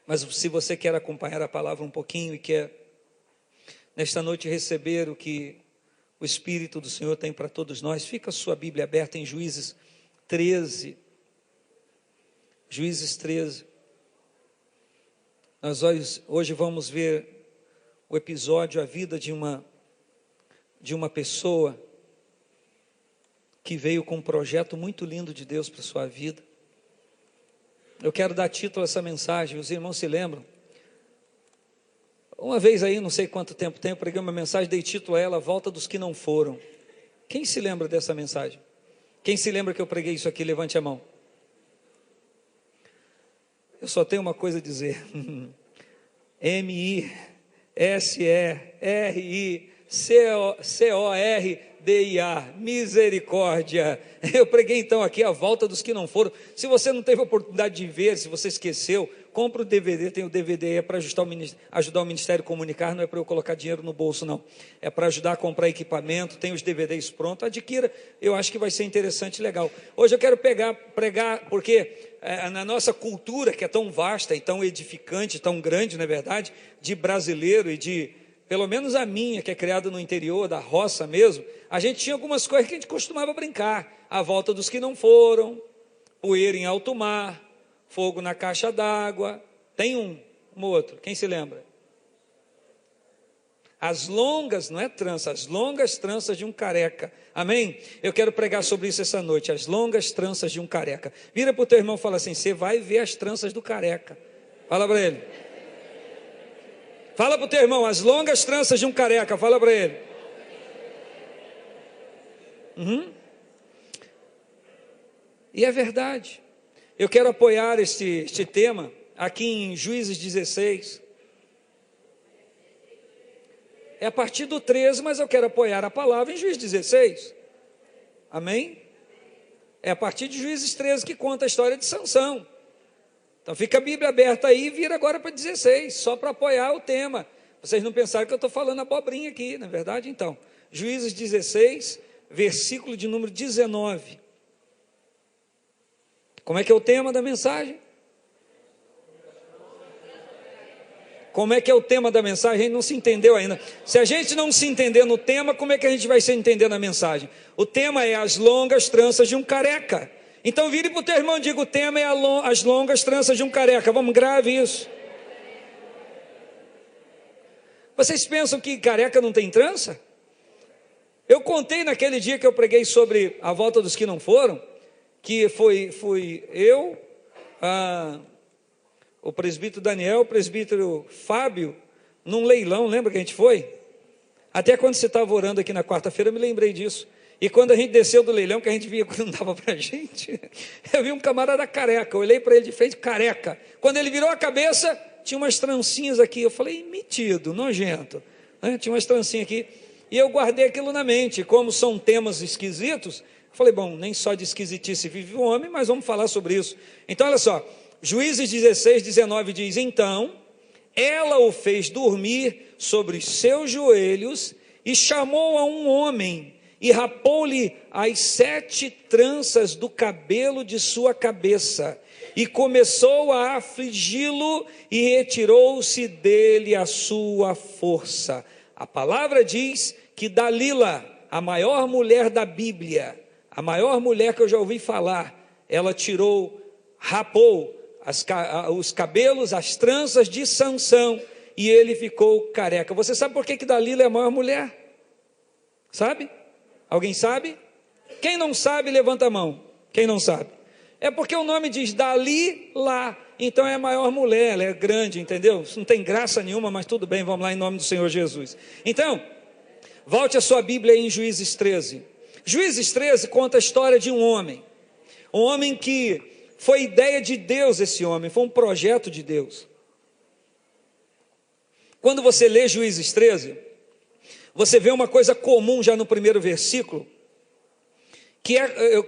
Mas se você quer acompanhar a palavra um pouquinho e quer, nesta noite, receber o que o Espírito do Senhor tem para todos nós, fica a sua Bíblia aberta em Juízes 13. Juízes 13. Nós hoje vamos ver o episódio, a vida de uma pessoa que veio com um projeto muito lindo de Deus para a sua vida. Eu quero dar título a essa mensagem, os irmãos se lembram? Uma vez aí, não sei quanto tempo tem, eu preguei uma mensagem, dei título a ela, A Volta dos que Não Foram. Quem se lembra dessa mensagem? Quem se lembra que eu preguei isso aqui, levante a mão. Eu só tenho uma coisa a dizer. MISERICORDIA, misericórdia. Eu preguei então aqui a volta dos que não foram. Se você não teve a oportunidade de ver, se você esqueceu, compra o DVD, tem o DVD aí, é para ajudar o Ministério a Comunicar, não é para eu colocar dinheiro no bolso não, é para ajudar a comprar equipamento, tem os DVDs prontos, adquira, eu acho que vai ser interessante e legal. Hoje eu quero pregar, porque na nossa cultura, que é tão vasta e tão edificante, tão grande, não é verdade, de brasileiro e de, pelo menos a minha, que é criada no interior, da roça mesmo, a gente tinha algumas coisas que a gente costumava brincar, a volta dos que não foram, poeira em alto mar, fogo na caixa d'água, tem um outro, quem se lembra? As longas, não é trança, as longas tranças de um careca, amém? Eu quero pregar sobre isso essa noite, as longas tranças de um careca. Vira para o teu irmão e fala assim, você vai ver as tranças do careca. Fala para ele. Fala para o teu irmão, as longas tranças de um careca, fala para ele. E é verdade. Eu quero apoiar este tema aqui em Juízes 16. É a partir do 13, mas eu quero apoiar a palavra em Juízes 16. Amém? É a partir de Juízes 13 que conta a história de Sansão. Então fica a Bíblia aberta aí e vira agora para 16, só para apoiar o tema. Vocês não pensaram que eu estou falando abobrinha aqui, não é verdade? Então, Juízes 16, versículo de número 19. Como é que é o tema da mensagem? Como é que é o tema da mensagem? A gente não se entendeu ainda. Se a gente não se entender no tema, como é que a gente vai se entender na mensagem? O tema é as longas tranças de um careca. Então vire para o teu irmão e diga, o tema é as longas tranças de um careca. Vamos, grave isso. Vocês pensam que careca não tem trança? Eu contei naquele dia que eu preguei sobre a volta dos que não foram, que fui eu, o presbítero Daniel, o presbítero Fábio, num leilão, lembra que a gente foi? Até quando você estava orando aqui na quarta-feira, eu me lembrei disso. E quando a gente desceu do leilão, que a gente via que não dava para a gente, eu vi um camarada careca, eu olhei para ele de frente, careca. Quando ele virou a cabeça, tinha umas trancinhas aqui, eu falei, metido, nojento, né? Tinha umas trancinhas aqui, e eu guardei aquilo na mente, como são temas esquisitos, falei, bom, nem só de esquisitice vive o homem, mas vamos falar sobre isso. Então, olha só, Juízes 16, 19 diz, então, ela o fez dormir sobre os seus joelhos e chamou a um homem e rapou-lhe as 7 tranças do cabelo de sua cabeça e começou a afligi-lo e retirou-se dele a sua força. A palavra diz que Dalila, a maior mulher da Bíblia, a maior mulher que eu já ouvi falar, ela rapou os cabelos, as tranças de Sansão, e ele ficou careca. Você sabe por que Dalila é a maior mulher? Sabe? Alguém sabe? Quem não sabe, levanta a mão. Quem não sabe? É porque o nome diz Dalila, então é a maior mulher, ela é grande, entendeu? Isso não tem graça nenhuma, mas tudo bem, vamos lá em nome do Senhor Jesus. Então, volte a sua Bíblia aí em Juízes 13. Juízes 13 conta a história de um homem que foi ideia de Deus, esse homem, foi um projeto de Deus. Quando você lê Juízes 13, você vê uma coisa comum já no primeiro versículo, que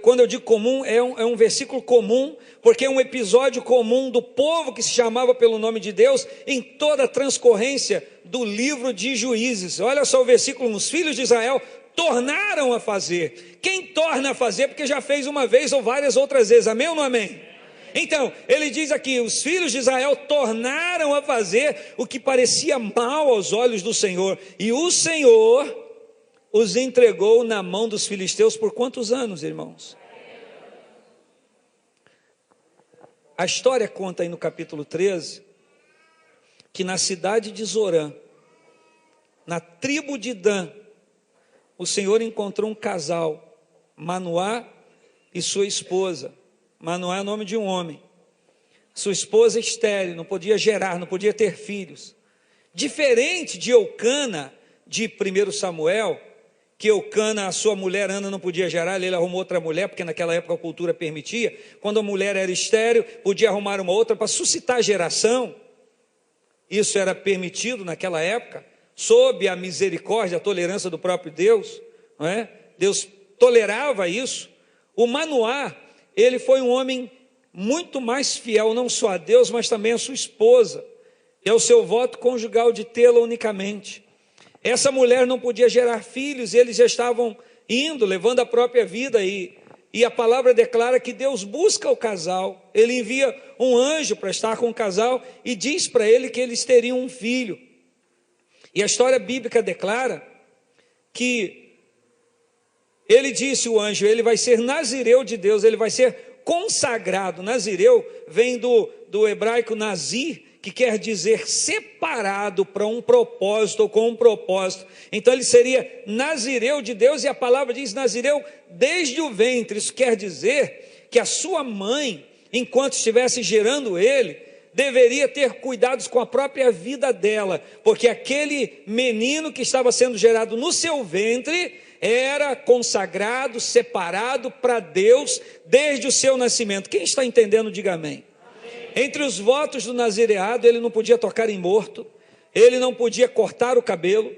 quando eu digo comum, é um versículo comum, porque é um episódio comum do povo que se chamava pelo nome de Deus, em toda a transcorrência do livro de Juízes. Olha só o versículo, os filhos de Israel tornaram a fazer. Quem torna a fazer? Porque já fez uma vez ou várias outras vezes, amém ou não amém? Então, ele diz aqui, os filhos de Israel tornaram a fazer o que parecia mal aos olhos do Senhor, e o Senhor os entregou na mão dos filisteus por quantos anos, irmãos? A história conta aí no capítulo 13, que na cidade de Zorã, na tribo de Dan, o Senhor encontrou um casal, Manoá e sua esposa. Manoá é o nome de um homem. Sua esposa estéril, não podia gerar, não podia ter filhos. Diferente de Eucana, de 1 Samuel, que Eucana, a sua mulher Ana, não podia gerar, ele arrumou outra mulher, porque naquela época a cultura permitia. Quando a mulher era estéril, podia arrumar uma outra para suscitar geração. Isso era permitido naquela época, sob a misericórdia, a tolerância do próprio Deus, não é? Deus tolerava isso. O Manoá, ele foi um homem muito mais fiel, não só a Deus, mas também a sua esposa, e ao seu voto conjugal de tê-la unicamente. Essa mulher não podia gerar filhos, e eles já estavam indo, levando a própria vida, e a palavra declara que Deus busca o casal, ele envia um anjo para estar com o casal, e diz para ele que eles teriam um filho. E a história bíblica declara que ele disse, o anjo, ele vai ser nazireu de Deus, ele vai ser consagrado. Nazireu vem do hebraico nazir, que quer dizer separado para um propósito, ou com um propósito. Então ele seria nazireu de Deus, e a palavra diz nazireu desde o ventre. Isso quer dizer que a sua mãe, enquanto estivesse gerando ele, deveria ter cuidados com a própria vida dela, porque aquele menino que estava sendo gerado no seu ventre era consagrado, separado para Deus desde o seu nascimento. Quem está entendendo, diga amém. Entre os votos do nazireado, ele não podia tocar em morto, ele não podia cortar o cabelo,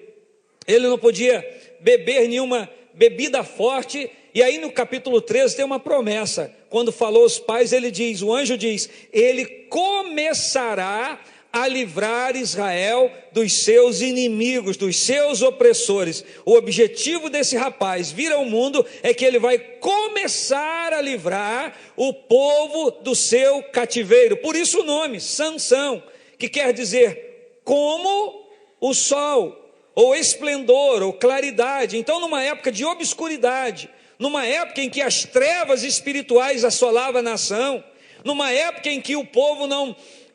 ele não podia beber nenhuma bebida forte. E aí no capítulo 13 tem uma promessa, quando falou aos pais, ele diz, o anjo diz, ele começará a livrar Israel dos seus inimigos, dos seus opressores. O objetivo desse rapaz vir ao mundo é que ele vai começar a livrar o povo do seu cativeiro. Por isso o nome, Sansão, que quer dizer como o sol, ou esplendor, ou claridade. Então, numa época de obscuridade, numa época em que as trevas espirituais assolavam a nação, numa época em que o povo não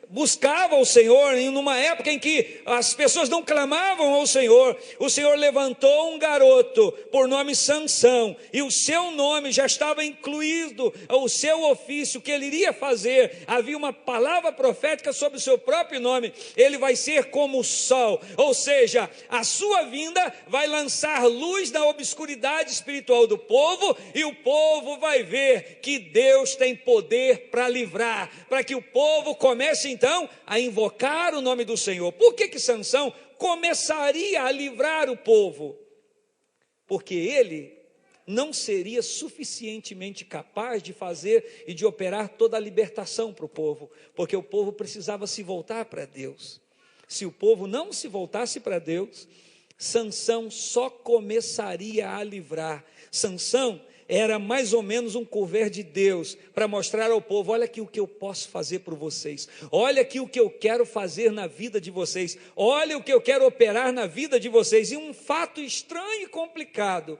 buscava o Senhor, e numa época em que as pessoas não clamavam ao Senhor, o Senhor levantou um garoto por nome Sansão, e o seu nome já estava incluído o seu ofício que ele iria fazer. Havia uma palavra profética sobre o seu próprio nome, ele vai ser como o sol, ou seja, a sua vinda vai lançar luz na obscuridade espiritual do povo, e o povo vai ver que Deus tem poder para livrar, para que o povo comece então a invocar o nome do Senhor. Por que Sansão começaria a livrar o povo? Porque ele não seria suficientemente capaz de fazer e de operar toda a libertação para o povo, porque o povo precisava se voltar para Deus. Se o povo não se voltasse para Deus, Sansão só começaria a livrar. Sansão era mais ou menos um cover de Deus, para mostrar ao povo, olha aqui o que eu posso fazer por vocês, olha aqui o que eu quero fazer na vida de vocês, olha o que eu quero operar na vida de vocês. E um fato estranho e complicado,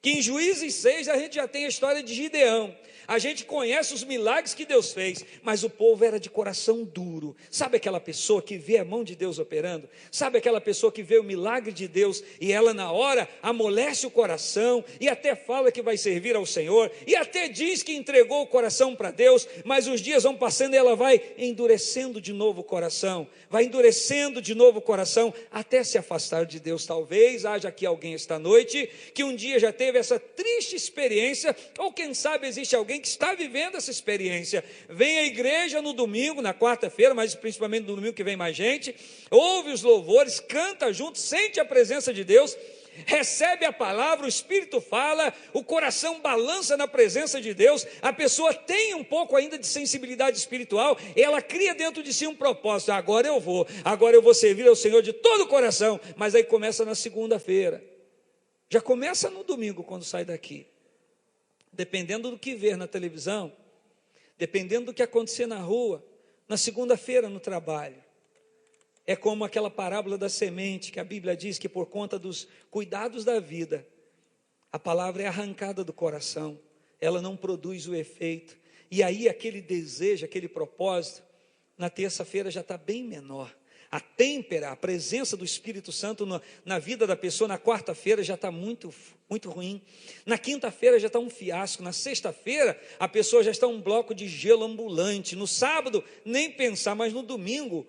que em Juízes 6 a gente já tem a história de Gideão, a gente conhece os milagres que Deus fez, mas o povo era de coração duro. Sabe aquela pessoa que vê a mão de Deus operando? Sabe aquela pessoa que vê o milagre de Deus e ela na hora amolece o coração e até fala que vai servir ao Senhor e até diz que entregou o coração para Deus, mas os dias vão passando e ela vai endurecendo de novo o coração, vai endurecendo de novo o coração até se afastar de Deus. Talvez haja aqui alguém esta noite que um dia já teve essa triste experiência, ou quem sabe existe alguém que está vivendo essa experiência. Vem à igreja no domingo, na quarta-feira, mas principalmente no domingo que vem mais gente, ouve os louvores, canta junto, sente a presença de Deus, recebe a palavra, o Espírito fala, o coração balança na presença de Deus, a pessoa tem um pouco ainda de sensibilidade espiritual, ela cria dentro de si um propósito, agora eu vou servir ao Senhor de todo o coração, mas aí começa na segunda-feira, já começa no domingo quando sai daqui, dependendo do que ver na televisão, dependendo do que acontecer na rua, na segunda-feira no trabalho. É como aquela parábola da semente, que a Bíblia diz que por conta dos cuidados da vida, a palavra é arrancada do coração, ela não produz o efeito. E aí aquele desejo, aquele propósito, na terça-feira já está bem menor. A têmpera, a presença do Espírito Santo na vida da pessoa, na quarta-feira já está muito ruim. Na quinta-feira já está um fiasco. Na sexta-feira a pessoa já está um bloco de gelo ambulante. No sábado, nem pensar, mas no domingo,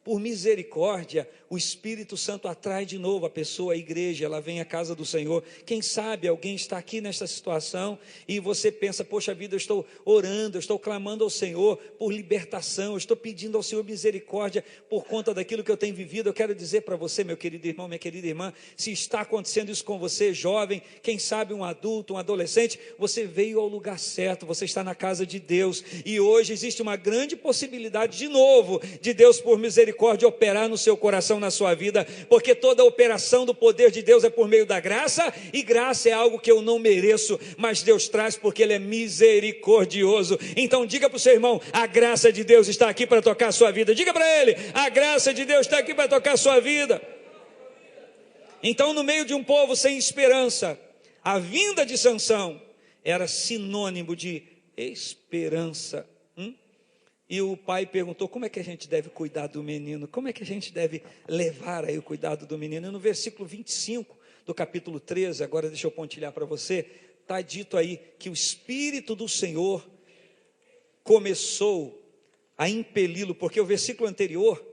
por misericórdia, o Espírito Santo atrai de novo a pessoa, a igreja, ela vem à casa do Senhor. Quem sabe alguém está aqui nesta situação e você pensa, poxa vida, eu estou orando, eu estou clamando ao Senhor por libertação, eu estou pedindo ao Senhor misericórdia por conta daquilo que eu tenho vivido. Eu quero dizer para você, meu querido irmão, minha querida irmã, se está acontecendo isso com você, jovem, quem sabe um adulto, um adolescente, você veio ao lugar certo, você está na casa de Deus, e hoje existe uma grande possibilidade de novo, de Deus por misericórdia operar no seu coração, na sua vida, porque toda a operação do poder de Deus é por meio da graça, e graça é algo que eu não mereço, mas Deus traz porque Ele é misericordioso. Então diga para o seu irmão, a graça de Deus está aqui para tocar a sua vida. Diga para ele, a graça de Deus está aqui para tocar a sua vida. Então, no meio de um povo sem esperança, a vinda de Sansão era sinônimo de esperança. E o pai perguntou, como é que a gente deve cuidar do menino? Como é que a gente deve levar aí o cuidado do menino? E no versículo 25 do capítulo 13, agora deixa eu pontilhar para você, está dito aí que o Espírito do Senhor começou a impeli-lo, porque o versículo anterior,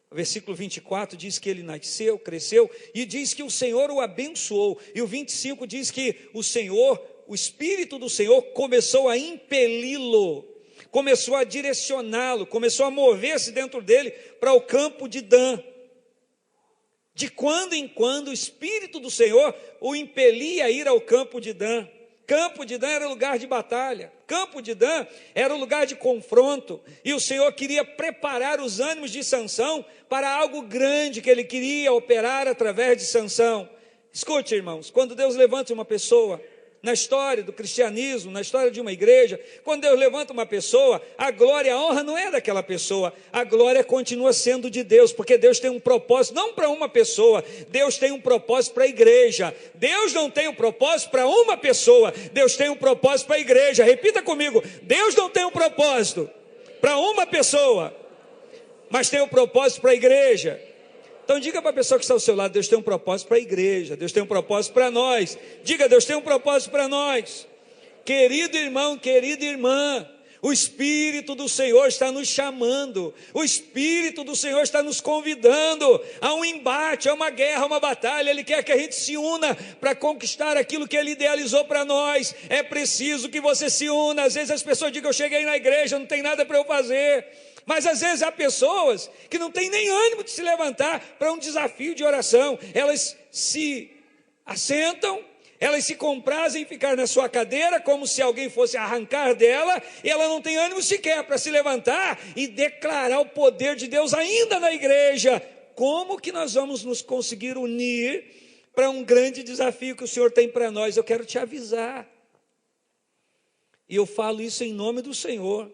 o versículo 24 diz que ele nasceu, cresceu, e diz que o Senhor o abençoou, e o 25 diz que o Senhor, o Espírito do Senhor começou a impeli-lo, começou a direcioná-lo, começou a mover-se dentro dele para o campo de Dan. De quando em quando o Espírito do Senhor o impelia a ir ao campo de Dan. Campo de Dan era lugar de batalha, campo de Dan era o lugar de confronto, e o Senhor queria preparar os ânimos de Sansão para algo grande que Ele queria operar através de Sansão. Escute, irmãos, quando Deus levanta uma pessoa, na história do cristianismo, na história de uma igreja, quando Deus levanta uma pessoa, a glória e a honra não é daquela pessoa, a glória continua sendo de Deus, porque Deus tem um propósito, não para uma pessoa, Deus tem um propósito para a igreja. Deus não tem um propósito para uma pessoa, Deus tem um propósito para a igreja. Repita comigo, Deus não tem um propósito para uma pessoa, mas tem um propósito para a igreja. Então diga para a pessoa que está ao seu lado, Deus tem um propósito para a igreja, Deus tem um propósito para nós. Diga, Deus tem um propósito para nós. Querido irmão, querida irmã, o Espírito do Senhor está nos chamando, o Espírito do Senhor está nos convidando a um embate, a uma guerra, a uma batalha. Ele quer que a gente se una para conquistar aquilo que Ele idealizou para nós. É preciso que você se una. Às vezes as pessoas dizem, eu cheguei na igreja, não tem nada para eu fazer. Mas às vezes há pessoas que não têm nem ânimo de se levantar para um desafio de oração. Elas se assentam, elas se comprazem em ficar na sua cadeira, como se alguém fosse arrancar dela, e ela não tem ânimo sequer para se levantar e declarar o poder de Deus ainda na igreja. Como que nós vamos nos conseguir unir para um grande desafio que o Senhor tem para nós? Eu quero te avisar, e eu falo isso em nome do Senhor.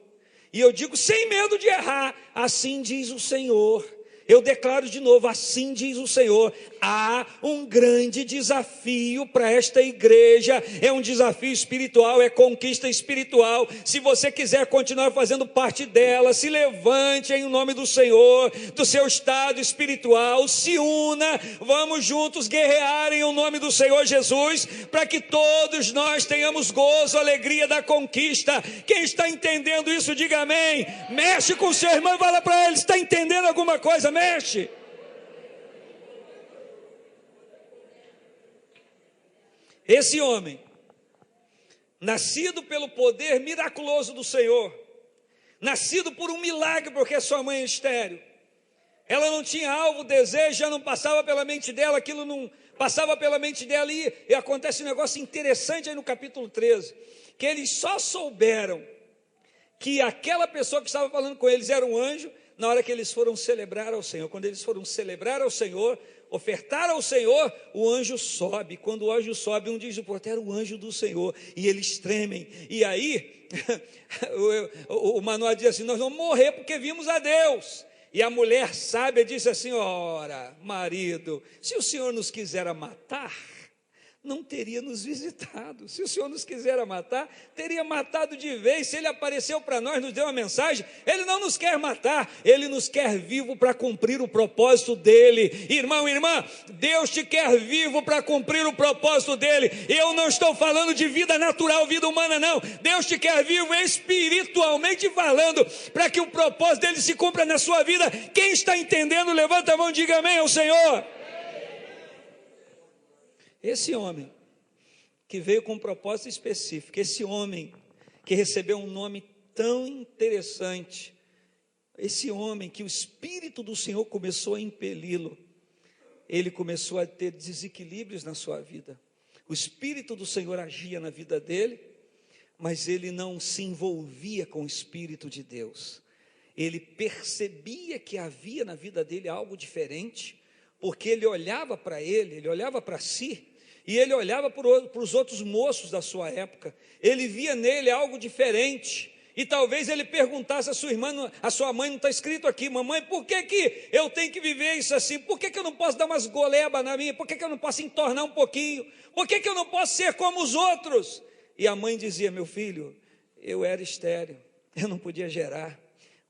E eu digo sem medo de errar, assim diz o Senhor. Eu declaro de novo, assim diz o Senhor, há um grande desafio para esta igreja, é um desafio espiritual, é conquista espiritual. Se você quiser continuar fazendo parte dela, se levante em nome do Senhor, do seu estado espiritual, se una, vamos juntos guerrear em nome do Senhor Jesus, para que todos nós tenhamos gozo, alegria da conquista. Quem está entendendo isso, diga amém. Mexe com o seu irmão e fala para ele, está entendendo alguma coisa? Mexe. Esse homem, nascido pelo poder miraculoso do Senhor, nascido por um milagre, porque sua mãe é estéril, ela não tinha alvo, desejo, já não passava pela mente dela, aquilo não passava pela mente dela, e acontece um negócio interessante aí no capítulo 13, que eles só souberam que aquela pessoa que estava falando com eles era um anjo na hora que eles foram celebrar ao Senhor. Quando eles foram celebrar ao Senhor, ofertar ao Senhor, o anjo sobe. Quando o anjo sobe, um diz o porteiro, o anjo do Senhor, e eles tremem. E aí, o Manoá diz assim, nós vamos morrer porque vimos a Deus. E a mulher sábia disse assim, ora, marido, se o Senhor nos quisera matar, não teria nos visitado. Se o Senhor nos quisera matar, teria matado de vez. Se Ele apareceu para nós, nos deu uma mensagem, Ele não nos quer matar, Ele nos quer vivo para cumprir o propósito dEle. Irmão, irmã, Deus te quer vivo para cumprir o propósito dEle. Eu não estou falando de vida natural, vida humana, não. Deus te quer vivo espiritualmente falando, para que o propósito dEle se cumpra na sua vida. Quem está entendendo, levanta a mão e diga amém ao Senhor. Esse homem que veio com um propósito específico, esse homem que recebeu um nome tão interessante, esse homem que o Espírito do Senhor começou a impeli-lo, ele começou a ter desequilíbrios na sua vida. O Espírito do Senhor agia na vida dele, mas ele não se envolvia com o Espírito de Deus. Ele percebia que havia na vida dele algo diferente, porque ele olhava para ele olhava para si, e ele olhava para os outros moços da sua época, ele via nele algo diferente, e talvez ele perguntasse à sua irmã, a sua mãe, não está escrito aqui, mamãe, por que eu tenho que viver isso assim? Por que eu não posso dar umas golebas na minha? Por que eu não posso entornar um pouquinho? Por que eu não posso ser como os outros? E a mãe dizia, meu filho, eu era estéril, eu não podia gerar,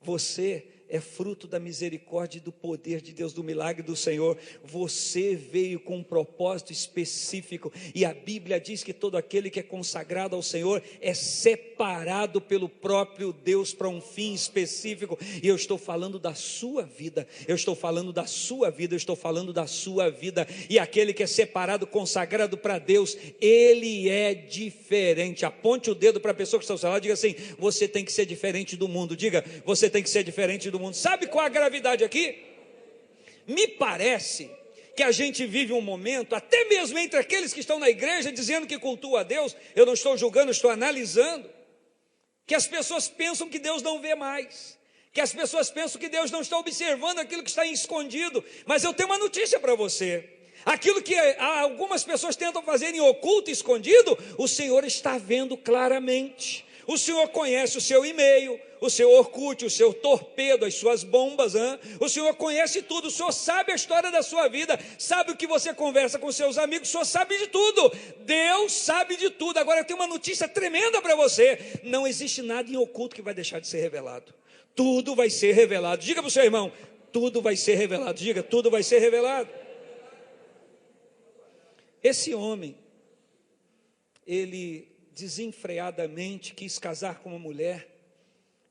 você é fruto da misericórdia e do poder de Deus, do milagre do Senhor. Você veio com um propósito específico, e a Bíblia diz que todo aquele que é consagrado ao Senhor é separado pelo próprio Deus para um fim específico. E eu estou falando da sua vida, eu estou falando da sua vida, eu estou falando da sua vida. E aquele que é separado, consagrado para Deus, ele é diferente. Aponte o dedo para a pessoa que está ao seu lado e diga assim, você tem que ser diferente do mundo. Diga, você tem que ser diferente do mundo. Sabe qual a gravidade aqui? Me parece que a gente vive um momento, até mesmo entre aqueles que estão na igreja dizendo que cultua a Deus, eu não estou julgando, estou analisando, que as pessoas pensam que Deus não vê mais, que as pessoas pensam que Deus não está observando aquilo que está escondido. Mas eu tenho uma notícia para você: aquilo que algumas pessoas tentam fazer em oculto e escondido, o Senhor está vendo claramente. O Senhor conhece o seu e-mail, o seu Orkut, o seu torpedo, as suas bombas, hein? O Senhor conhece tudo, o Senhor sabe a história da sua vida, sabe o que você conversa com seus amigos, o Senhor sabe de tudo, Deus sabe de tudo. Agora eu tenho uma notícia tremenda para você: não existe nada em oculto que vai deixar de ser revelado, tudo vai ser revelado. Diga para o seu irmão, tudo vai ser revelado. Diga, tudo vai ser revelado. Esse homem, ele desenfreadamente quis casar com uma mulher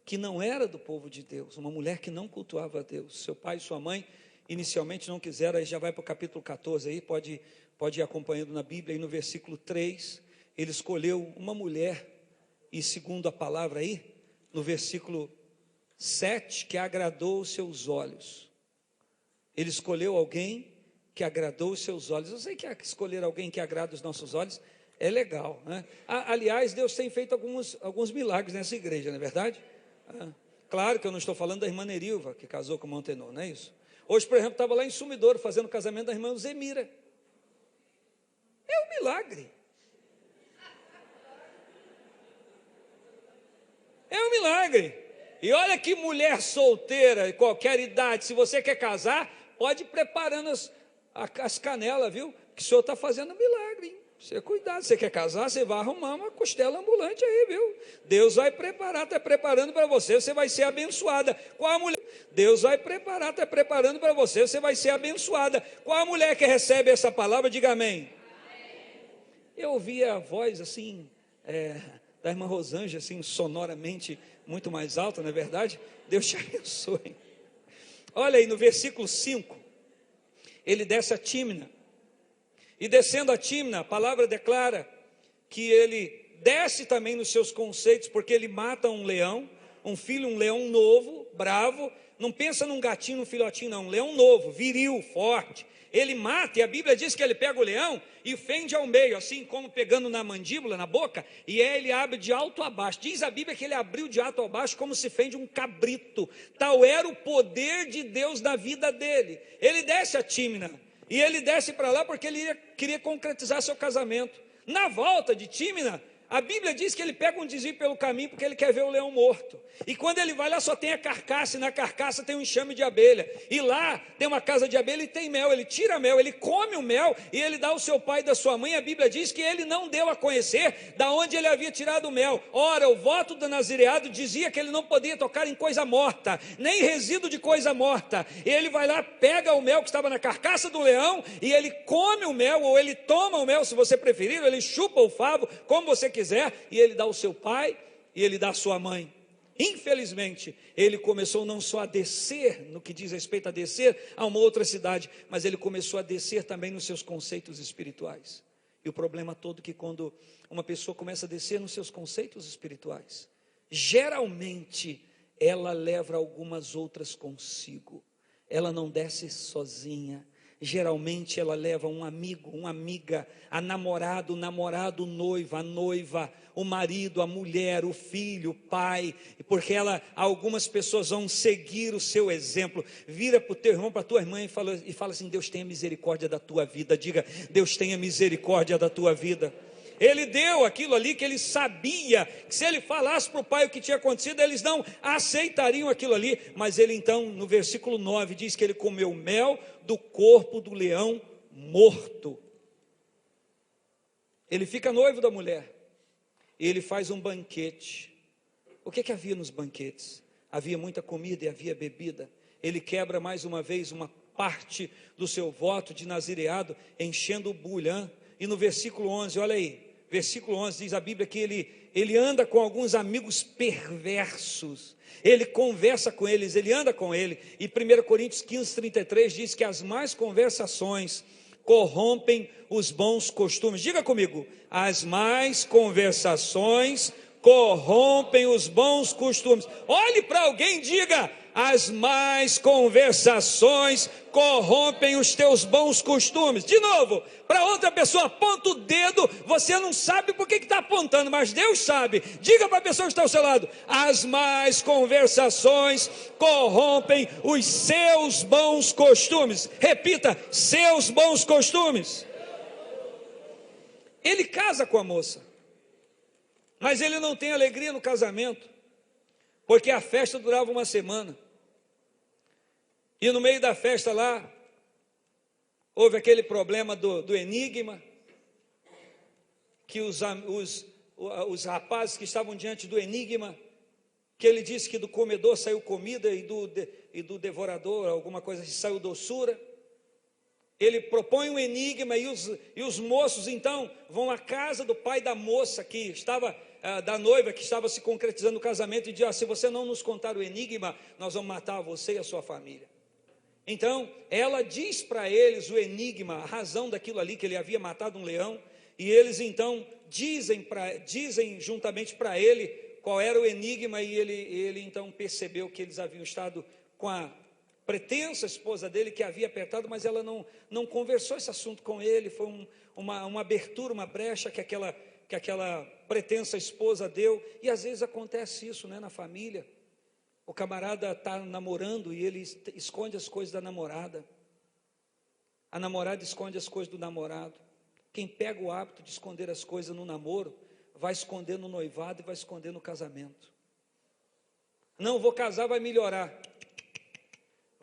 que não era do povo de Deus, uma mulher que não cultuava a Deus. Seu pai e sua mãe inicialmente não quiseram. Aí já vai para o capítulo 14, aí pode ir acompanhando na Bíblia, aí no versículo 3, ele escolheu uma mulher, e segundo a palavra aí, no versículo 7, que agradou os seus olhos. Ele escolheu alguém que agradou os seus olhos. Eu sei que escolher alguém que agrada os nossos olhos é legal, né? Aliás, Deus tem feito alguns milagres nessa igreja, não é verdade? Claro que eu não estou falando da irmã Nerilva, que casou com o Montenor, não é isso? Hoje, por exemplo, estava lá em Sumidouro, fazendo o casamento da irmã Zemira. É um milagre. É um milagre. E olha que mulher solteira, de qualquer idade, se você quer casar, pode ir preparando as canelas, viu? Que o Senhor está fazendo um milagre, hein? Você cuidado, você quer casar, você vai arrumar uma costela ambulante aí, viu? Deus vai preparar, está preparando para você, você vai ser abençoada. Qual a mulher? Deus vai preparar, está preparando para você, você vai ser abençoada. Qual a mulher que recebe essa palavra? Diga amém. Eu ouvi a voz assim, da irmã Rosângela, assim, sonoramente muito mais alta, não é verdade? Deus te abençoe. Olha aí no versículo 5, ele desce a Tímina. E descendo a Tímina, a palavra declara que ele desce também nos seus conceitos, porque ele mata um leão, um leão novo, bravo. Não pensa num gatinho, num filhotinho, não. Um leão novo, viril, forte. Ele mata, e a Bíblia diz que ele pega o leão e fende ao meio, assim como pegando na mandíbula, na boca, e ele abre de alto a baixo. Diz a Bíblia que ele abriu de alto a baixo como se fende um cabrito. Tal era o poder de Deus na vida dele. Ele desce a Tímina. E ele desce para lá porque ele queria concretizar seu casamento. Na volta de Tímina, a Bíblia diz que ele pega um desvio pelo caminho porque ele quer ver o leão morto. E quando ele vai lá só tem a carcaça, e na carcaça tem um enxame de abelha. E lá tem uma casa de abelha e tem mel. Ele tira mel, ele come o mel e ele dá ao seu pai e da sua mãe. A Bíblia diz que ele não deu a conhecer da onde ele havia tirado o mel. Ora, o voto do nazireado dizia que ele não podia tocar em coisa morta, nem resíduo de coisa morta. E ele vai lá, pega o mel que estava na carcaça do leão e ele come o mel, ou ele toma o mel, se você preferir, ou ele chupa o favo, como você quiser, e ele dá ao seu pai e ele dá à sua mãe. Infelizmente, ele começou não só a descer, no que diz respeito a descer a uma outra cidade, mas ele começou a descer também nos seus conceitos espirituais. E o problema todo é que quando uma pessoa começa a descer nos seus conceitos espirituais, geralmente ela leva algumas outras consigo. Ela não desce sozinha. Geralmente ela leva um amigo, uma amiga, a namorado, o namorado, noiva, a noiva, o marido, a mulher, o filho, o pai, porque algumas pessoas vão seguir o seu exemplo. Vira para o teu irmão, para a tua irmã e fala assim: Deus tenha misericórdia da tua vida. Diga: Deus tenha misericórdia da tua vida. Ele deu aquilo ali que ele sabia, que se ele falasse para o pai o que tinha acontecido, eles não aceitariam aquilo ali. Mas ele então, no versículo 9, diz que ele comeu mel do corpo do leão morto. Ele fica noivo da mulher, e ele faz um banquete. O que havia nos banquetes? Havia muita comida e havia bebida. Ele quebra mais uma vez uma parte do seu voto de nazireado, enchendo o bulhão. E no versículo 11, olha aí, versículo 11 diz a Bíblia que ele anda com alguns amigos perversos, ele conversa com eles, ele anda com ele. E 1 Coríntios 15, 33 diz que as más conversações corrompem os bons costumes. Diga comigo: as más conversações corrompem os bons costumes. Olhe para alguém e diga: as más conversações corrompem os teus bons costumes. De novo, para outra pessoa, aponta o dedo, você não sabe por que está apontando, mas Deus sabe. Diga para a pessoa que está ao seu lado: as más conversações corrompem os seus bons costumes. Repita: seus bons costumes. Ele casa com a moça, mas ele não tem alegria no casamento, porque a festa durava uma semana. E no meio da festa lá, houve aquele problema do enigma, que os rapazes que estavam diante do enigma, que ele disse que do comedor saiu comida e do devorador, alguma coisa assim, saiu doçura. Ele propõe um enigma e os moços então vão à casa do pai da moça que estava, da noiva que estava se concretizando o casamento, e diz: se você não nos contar o enigma, nós vamos matar você e a sua família. Então ela diz para eles o enigma, a razão daquilo ali, que ele havia matado um leão. E eles então dizem juntamente para ele qual era o enigma. E ele então percebeu que eles haviam estado com a pretensa esposa dele, que havia apertado, mas ela não conversou esse assunto com ele. Foi uma abertura, uma brecha que aquela pretensa esposa deu. E às vezes acontece isso, né, na família. O camarada está namorando e ele esconde as coisas da namorada. A namorada esconde as coisas do namorado. Quem pega o hábito de esconder as coisas no namoro, vai esconder no noivado e vai esconder no casamento. Não vou casar, vai melhorar.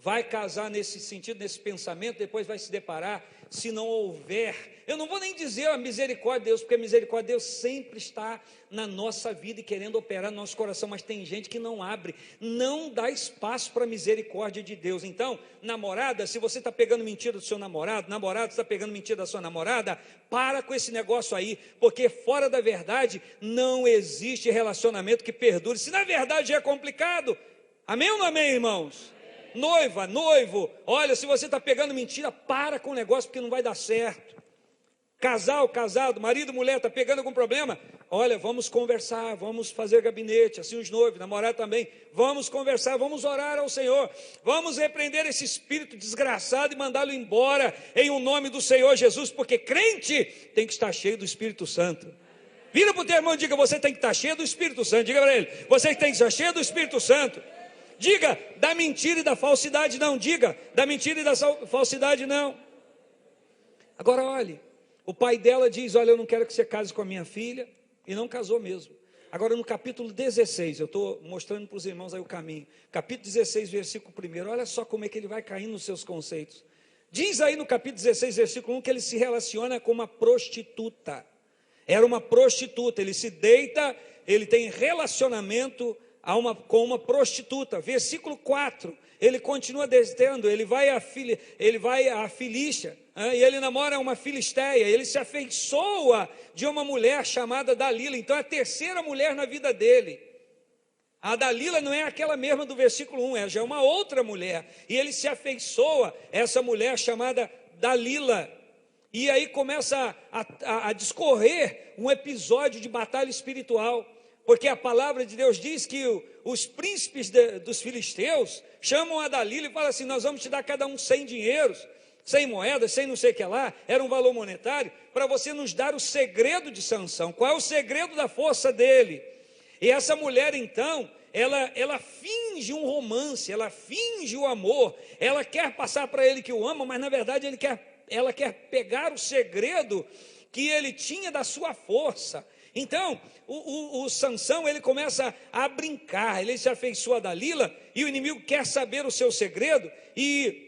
Vai casar nesse sentido, nesse pensamento, depois vai se deparar, se não houver, eu não vou nem dizer a misericórdia de Deus, porque a misericórdia de Deus sempre está na nossa vida e querendo operar no nosso coração, mas tem gente que não abre, não dá espaço para a misericórdia de Deus. Então, namorada, se você está pegando mentira do seu namorado está pegando mentira da sua namorada, para com esse negócio aí, porque fora da verdade não existe relacionamento que perdure. Se na verdade é complicado, amém ou não amém, irmãos? Noiva, noivo, olha, se você está pegando mentira, para com o negócio, porque não vai dar certo. Casal, casado, marido, mulher, está pegando algum problema, olha, vamos conversar, vamos fazer gabinete, assim os noivos, namorado também, vamos conversar, vamos orar ao Senhor, vamos repreender esse espírito desgraçado e mandá-lo embora, em o nome do Senhor Jesus, porque crente tem que estar cheio do Espírito Santo. Vira para o teu irmão e diga: você tem que estar cheio do Espírito Santo. Diga para ele: você tem que estar cheio do Espírito Santo. Diga: da mentira e da falsidade não. Diga: da mentira e da falsidade não. Agora olhe, o pai dela diz, olha, eu não quero que você case com a minha filha, e não casou mesmo. Agora no capítulo 16, eu estou mostrando para os irmãos aí o caminho, capítulo 16, versículo 1, olha só como é que ele vai caindo nos seus conceitos. Diz aí no capítulo 16, versículo 1, que ele se relaciona com uma prostituta. Era uma prostituta, ele se deita, ele tem relacionamento com uma prostituta. Versículo 4, ele continua descendo, ele vai a Filístia, e ele namora uma filisteia, ele se afeiçoa de uma mulher chamada Dalila. Então é a terceira mulher na vida dele. A Dalila não é aquela mesma do versículo 1, ela já é uma outra mulher, e ele se afeiçoa essa mulher chamada Dalila, e aí começa a discorrer um episódio de batalha espiritual, porque a palavra de Deus diz que os príncipes dos filisteus chamam a Dalila e falam assim, nós vamos te dar cada um 100 dinheiros, 100 moedas, 100 não sei o que lá, era um valor monetário, para você nos dar o segredo de Sansão. Qual é o segredo da força dele? E essa mulher então, ela finge um romance, ela finge o amor, ela quer passar para ele que o ama, mas na verdade ela quer pegar o segredo que ele tinha da sua força. Então, o Sansão, ele começa a brincar, ele se afeiçoa a Dalila, e o inimigo quer saber o seu segredo, e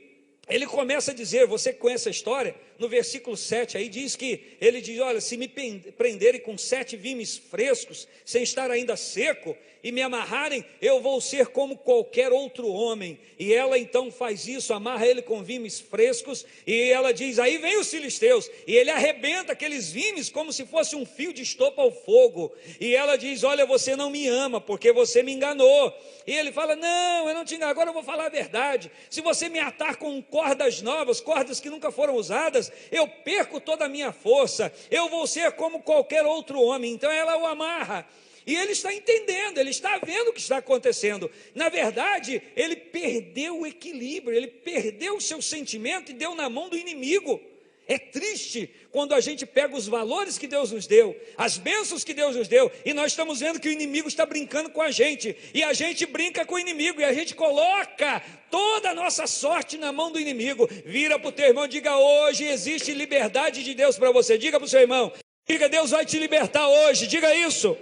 ele começa a dizer, você conhece a história? No versículo 7 aí diz que, ele diz, olha, se me prenderem com 7 vimes frescos, sem estar ainda seco, e me amarrarem, eu vou ser como qualquer outro homem. E ela então faz isso, amarra ele com vimes frescos, e ela diz, aí vem os filisteus, e ele arrebenta aqueles vimes como se fosse um fio de estopa ao fogo, e ela diz, olha, você não me ama, porque você me enganou. E ele fala, não, eu não te engano, agora eu vou falar a verdade, se você me atar com cordas novas, cordas que nunca foram usadas, eu perco toda a minha força, eu vou ser como qualquer outro homem. Então ela o amarra, e ele está entendendo, ele está vendo o que está acontecendo. Na verdade, ele perdeu o equilíbrio, ele perdeu o seu sentimento e deu na mão do inimigo. É triste quando a gente pega os valores que Deus nos deu, as bênçãos que Deus nos deu, e nós estamos vendo que o inimigo está brincando com a gente, e a gente brinca com o inimigo, e a gente coloca toda a nossa sorte na mão do inimigo. Vira para o teu irmão, diga, hoje existe liberdade de Deus para você. Diga para o seu irmão, diga, Deus vai te libertar hoje, diga isso.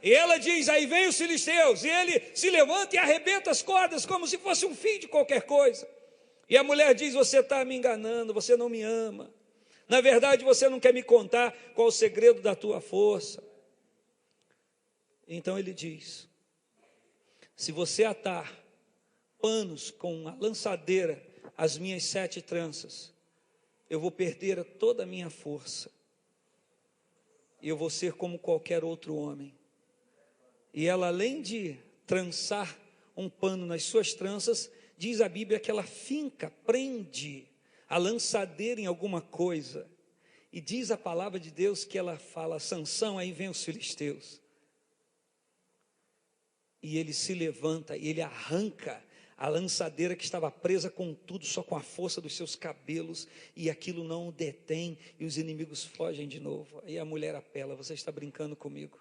E ela diz, aí vem os filisteus, e ele se levanta e arrebenta as cordas, como se fosse um fio de qualquer coisa. E a mulher diz, você está me enganando, você não me ama, na verdade você não quer me contar qual o segredo da tua força. Então ele diz, se você atar panos com a lançadeira as minhas 7 tranças, eu vou perder toda a minha força, e eu vou ser como qualquer outro homem. E ela, além de trançar um pano nas suas tranças, diz a Bíblia que ela finca, prende a lançadeira em alguma coisa. E diz a palavra de Deus que ela fala, Sansão, aí vem os filisteus. E ele se levanta e ele arranca a lançadeira que estava presa com tudo, só com a força dos seus cabelos, e aquilo não o detém, e os inimigos fogem de novo. Aí a mulher apela, você está brincando comigo?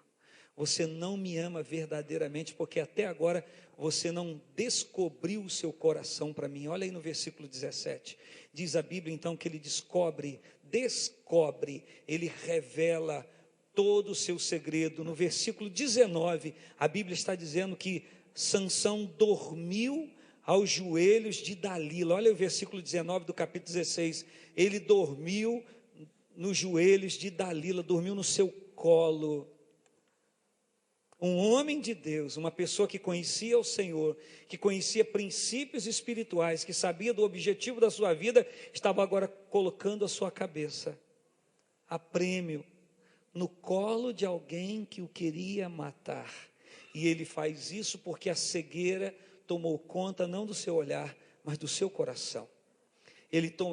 Você não me ama verdadeiramente, porque até agora você não descobriu o seu coração para mim. Olha aí no versículo 17, diz a Bíblia então que ele descobre, ele revela todo o seu segredo. No versículo 19, a Bíblia está dizendo que Sansão dormiu aos joelhos de Dalila. Olha o versículo 19 do capítulo 16, ele dormiu nos joelhos de Dalila, dormiu no seu colo. Um homem de Deus, uma pessoa que conhecia o Senhor, que conhecia princípios espirituais, que sabia do objetivo da sua vida, estava agora colocando a sua cabeça a prêmio no colo de alguém que o queria matar. E ele faz isso porque a cegueira tomou conta não do seu olhar, mas do seu coração.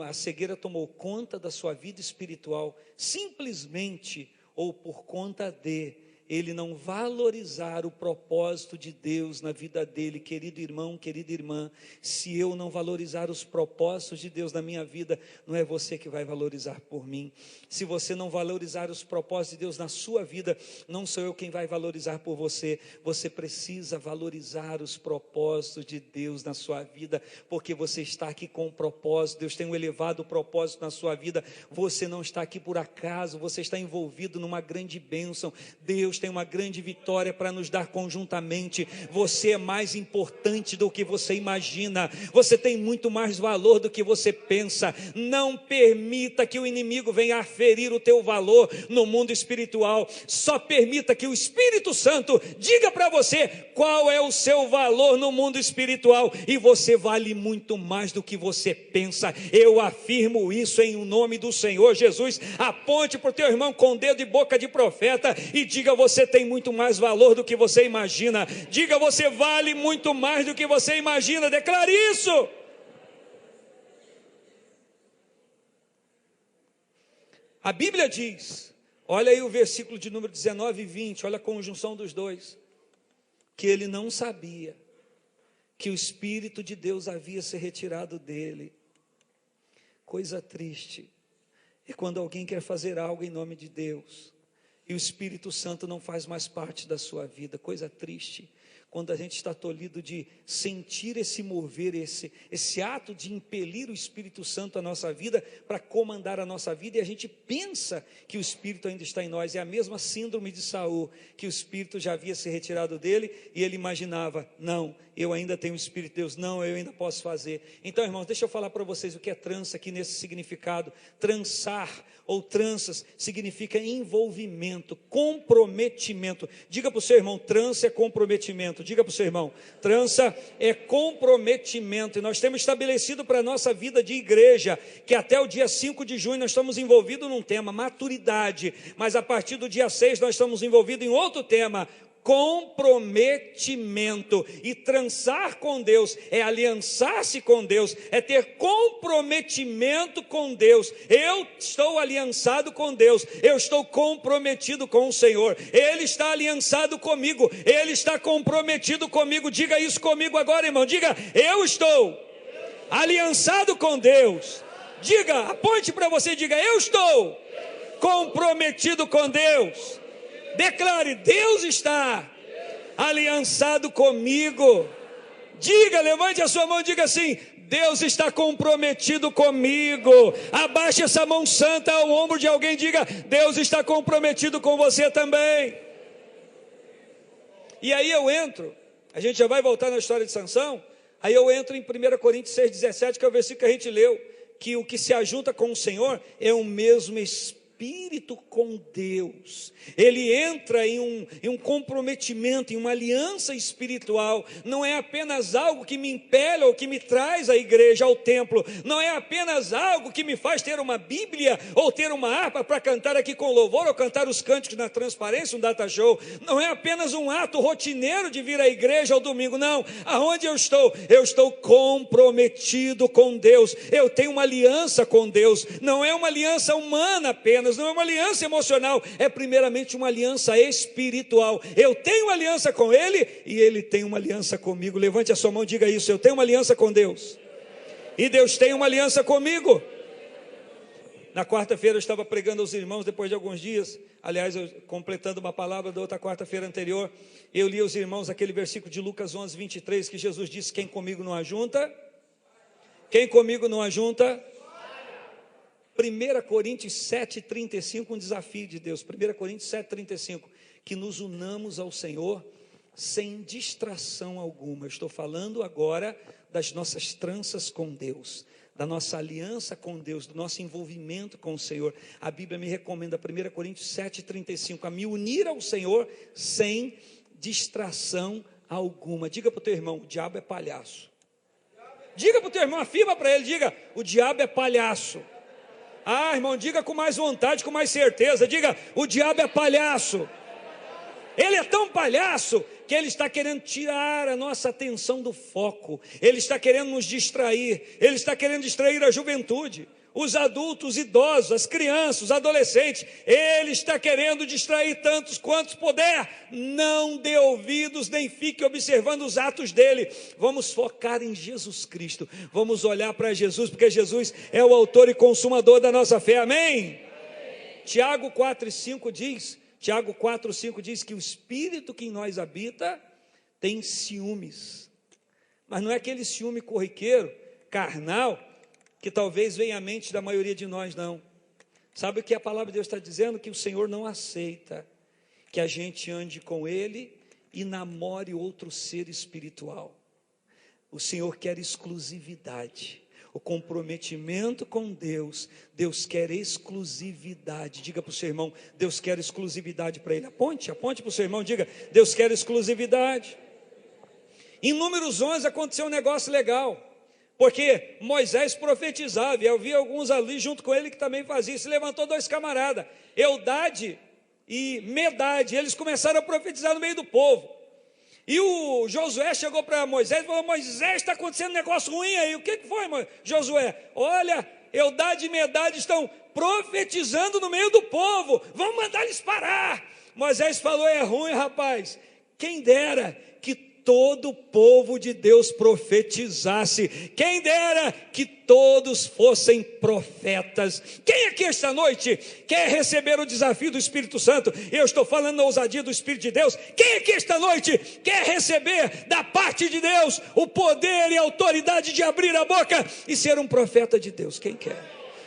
A cegueira tomou conta da sua vida espiritual, simplesmente ou por conta de ele não valorizar o propósito de Deus na vida dele. Querido irmão, querida irmã, se eu não valorizar os propósitos de Deus na minha vida, não é você que vai valorizar por mim. Se você não valorizar os propósitos de Deus na sua vida, não sou eu quem vai valorizar por você. Você precisa valorizar os propósitos de Deus na sua vida, porque você está aqui com um propósito. Deus tem um elevado propósito na sua vida. Você não está aqui por acaso, você está envolvido numa grande bênção. Deus tem uma grande vitória para nos dar conjuntamente. Você é mais importante do que você imagina. Você tem muito mais valor do que você pensa. Não permita que o inimigo venha aferir o teu valor no mundo espiritual. Só permita que o Espírito Santo diga para você qual é o seu valor no mundo espiritual, e você vale muito mais do que você pensa. Eu afirmo isso em nome do Senhor Jesus. Aponte para o teu irmão com dedo e boca de profeta e diga: você tem muito mais valor do que você imagina. Diga: você vale muito mais do que você imagina. Declare isso. A Bíblia diz, olha aí o versículo de número 19 e 20, olha a conjunção dos dois, que ele não sabia que o Espírito de Deus havia se retirado dele. Coisa triste é quando alguém quer fazer algo em nome de Deus e o Espírito Santo não faz mais parte da sua vida. Coisa triste quando a gente está tolhido de sentir esse mover, esse ato de impelir o Espírito Santo à nossa vida, para comandar a nossa vida, e a gente pensa que o Espírito ainda está em nós. É a mesma síndrome de Saul, que o Espírito já havia se retirado dele, e ele imaginava: não, eu ainda tenho o Espírito de Deus, não, eu ainda posso fazer. Então, irmãos, deixa eu falar para vocês o que é trança aqui nesse significado. Trançar ou tranças significa envolvimento, comprometimento. Diga para o seu irmão: trança é comprometimento. Diga para o seu irmão: trança é comprometimento. E nós temos estabelecido para a nossa vida de igreja que até o dia 5 de junho nós estamos envolvidos num tema, maturidade. Mas a partir do dia 6 nós estamos envolvidos em outro tema, comprometimento. E trançar com Deus é aliançar-se com Deus, é ter comprometimento com Deus. Eu estou aliançado com Deus, eu estou comprometido com o Senhor, Ele está aliançado comigo, Ele está comprometido comigo. Diga isso comigo agora, irmão. Diga: eu estou aliançado com Deus. Diga, aponte para você, diga: eu estou comprometido com Deus. Declare: Deus está aliançado comigo. Diga, levante a sua mão e diga assim: Deus está comprometido comigo. Abaixe essa mão santa ao ombro de alguém e diga: Deus está comprometido com você também. E aí eu entro, a gente já vai voltar na história de Sansão. Aí eu entro em 1 Coríntios 6,17, que é o versículo que a gente leu, que o que se ajunta com o Senhor é o mesmo Espírito com Deus. Ele entra em um comprometimento, em uma aliança espiritual. Não é apenas algo que me impele ou que me traz à igreja, ao templo. Não é apenas algo que me faz ter uma Bíblia ou ter uma harpa para cantar aqui com louvor ou cantar os cânticos na transparência, um data show. Não é apenas um ato rotineiro de vir à igreja ao domingo. Não, aonde eu estou comprometido com Deus. Eu tenho uma aliança com Deus. Não é uma aliança humana apenas, não é uma aliança emocional, é primeiramente uma aliança espiritual. Eu tenho uma aliança com Ele e Ele tem uma aliança comigo. Levante a sua mão e diga isso: eu tenho uma aliança com Deus e Deus tem uma aliança comigo. Na quarta-feira eu estava pregando aos irmãos, depois de alguns dias, aliás, completando uma palavra da outra quarta-feira anterior, eu li aos irmãos aquele versículo de Lucas 11, 23, que Jesus disse: quem comigo não ajunta? Quem comigo não ajunta? 1 Coríntios 7,35, um desafio de Deus. 1 Coríntios 7,35, que nos unamos ao Senhor sem distração alguma. Eu estou falando agora das nossas tranças com Deus, da nossa aliança com Deus, do nosso envolvimento com o Senhor. A Bíblia me recomenda, 1 Coríntios 7,35, a me unir ao Senhor sem distração alguma. Diga para o teu irmão: o diabo é palhaço. Diga para o teu irmão, afirma para ele, diga: o diabo é palhaço. Ah, irmão, diga com mais vontade, com mais certeza. Diga: o diabo é palhaço. Ele é tão palhaço que ele está querendo tirar a nossa atenção do foco. Ele está querendo nos distrair. Ele está querendo distrair a juventude. os adultos, os idosos, as crianças, os adolescentes. Ele está querendo distrair tantos quantos puder. Não dê ouvidos, nem fique observando os atos dele. Vamos focar em Jesus Cristo. Vamos olhar para Jesus, porque Jesus é o autor e consumador da nossa fé. Amém? Tiago 4,5 diz que o Espírito que em nós habita tem ciúmes. Mas não é aquele ciúme corriqueiro, carnal, que talvez venha à mente da maioria de nós, não. Sabe o que a palavra de Deus está dizendo? Que o Senhor não aceita que a gente ande com Ele e namore outro ser espiritual. O Senhor quer exclusividade, o comprometimento com Deus. Deus quer exclusividade. Diga para o seu irmão, Deus quer exclusividade para ele. Aponte para o seu irmão, diga, Deus quer exclusividade. Em Números 11 aconteceu um negócio legal, porque Moisés profetizava, e eu vi alguns ali junto com ele que também faziam. Se levantou dois camaradas, Eldade e Medade, eles começaram a profetizar no meio do povo. E o Josué chegou para Moisés e falou: Moisés, está acontecendo um negócio ruim aí. O que foi, Josué? Olha, Eldade e Medade estão profetizando no meio do povo, vamos mandar eles parar. Moisés falou: é ruim, rapaz, quem dera que todo o povo de Deus profetizasse, quem dera que todos fossem profetas. Quem aqui esta noite quer receber o desafio do Espírito Santo? Eu estou falando na ousadia do Espírito de Deus. Quem aqui esta noite quer receber da parte de Deus o poder e a autoridade de abrir a boca e ser um profeta de Deus? Quem quer?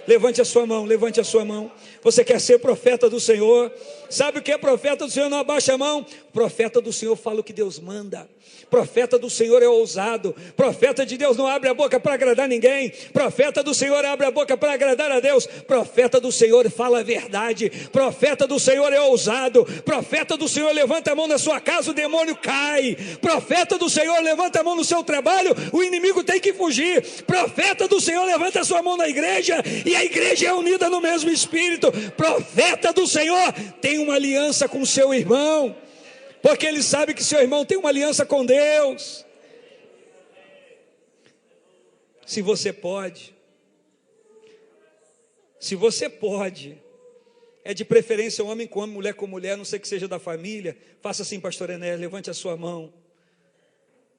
Levante a sua mão, levante a sua mão. Você quer ser profeta do Senhor? Sabe o que é profeta do Senhor? Não abaixa a mão. Profeta do Senhor fala o que Deus manda. Profeta do Senhor é ousado. Profeta de Deus não abre a boca para agradar ninguém. Profeta do Senhor abre a boca para agradar a Deus. Profeta do Senhor fala a verdade. Profeta do Senhor é ousado. Profeta do Senhor levanta a mão na sua casa, o demônio cai. Profeta do Senhor levanta a mão no seu trabalho, o inimigo tem que fugir. Profeta do Senhor levanta a sua mão na igreja e a igreja é unida no mesmo espírito. Profeta do Senhor tem uma aliança com seu irmão, porque ele sabe que seu irmão tem uma aliança com Deus. Se você pode, é de preferência homem com homem, mulher com mulher, não sei que seja da família, faça assim, pastor Enéas, levante a sua mão.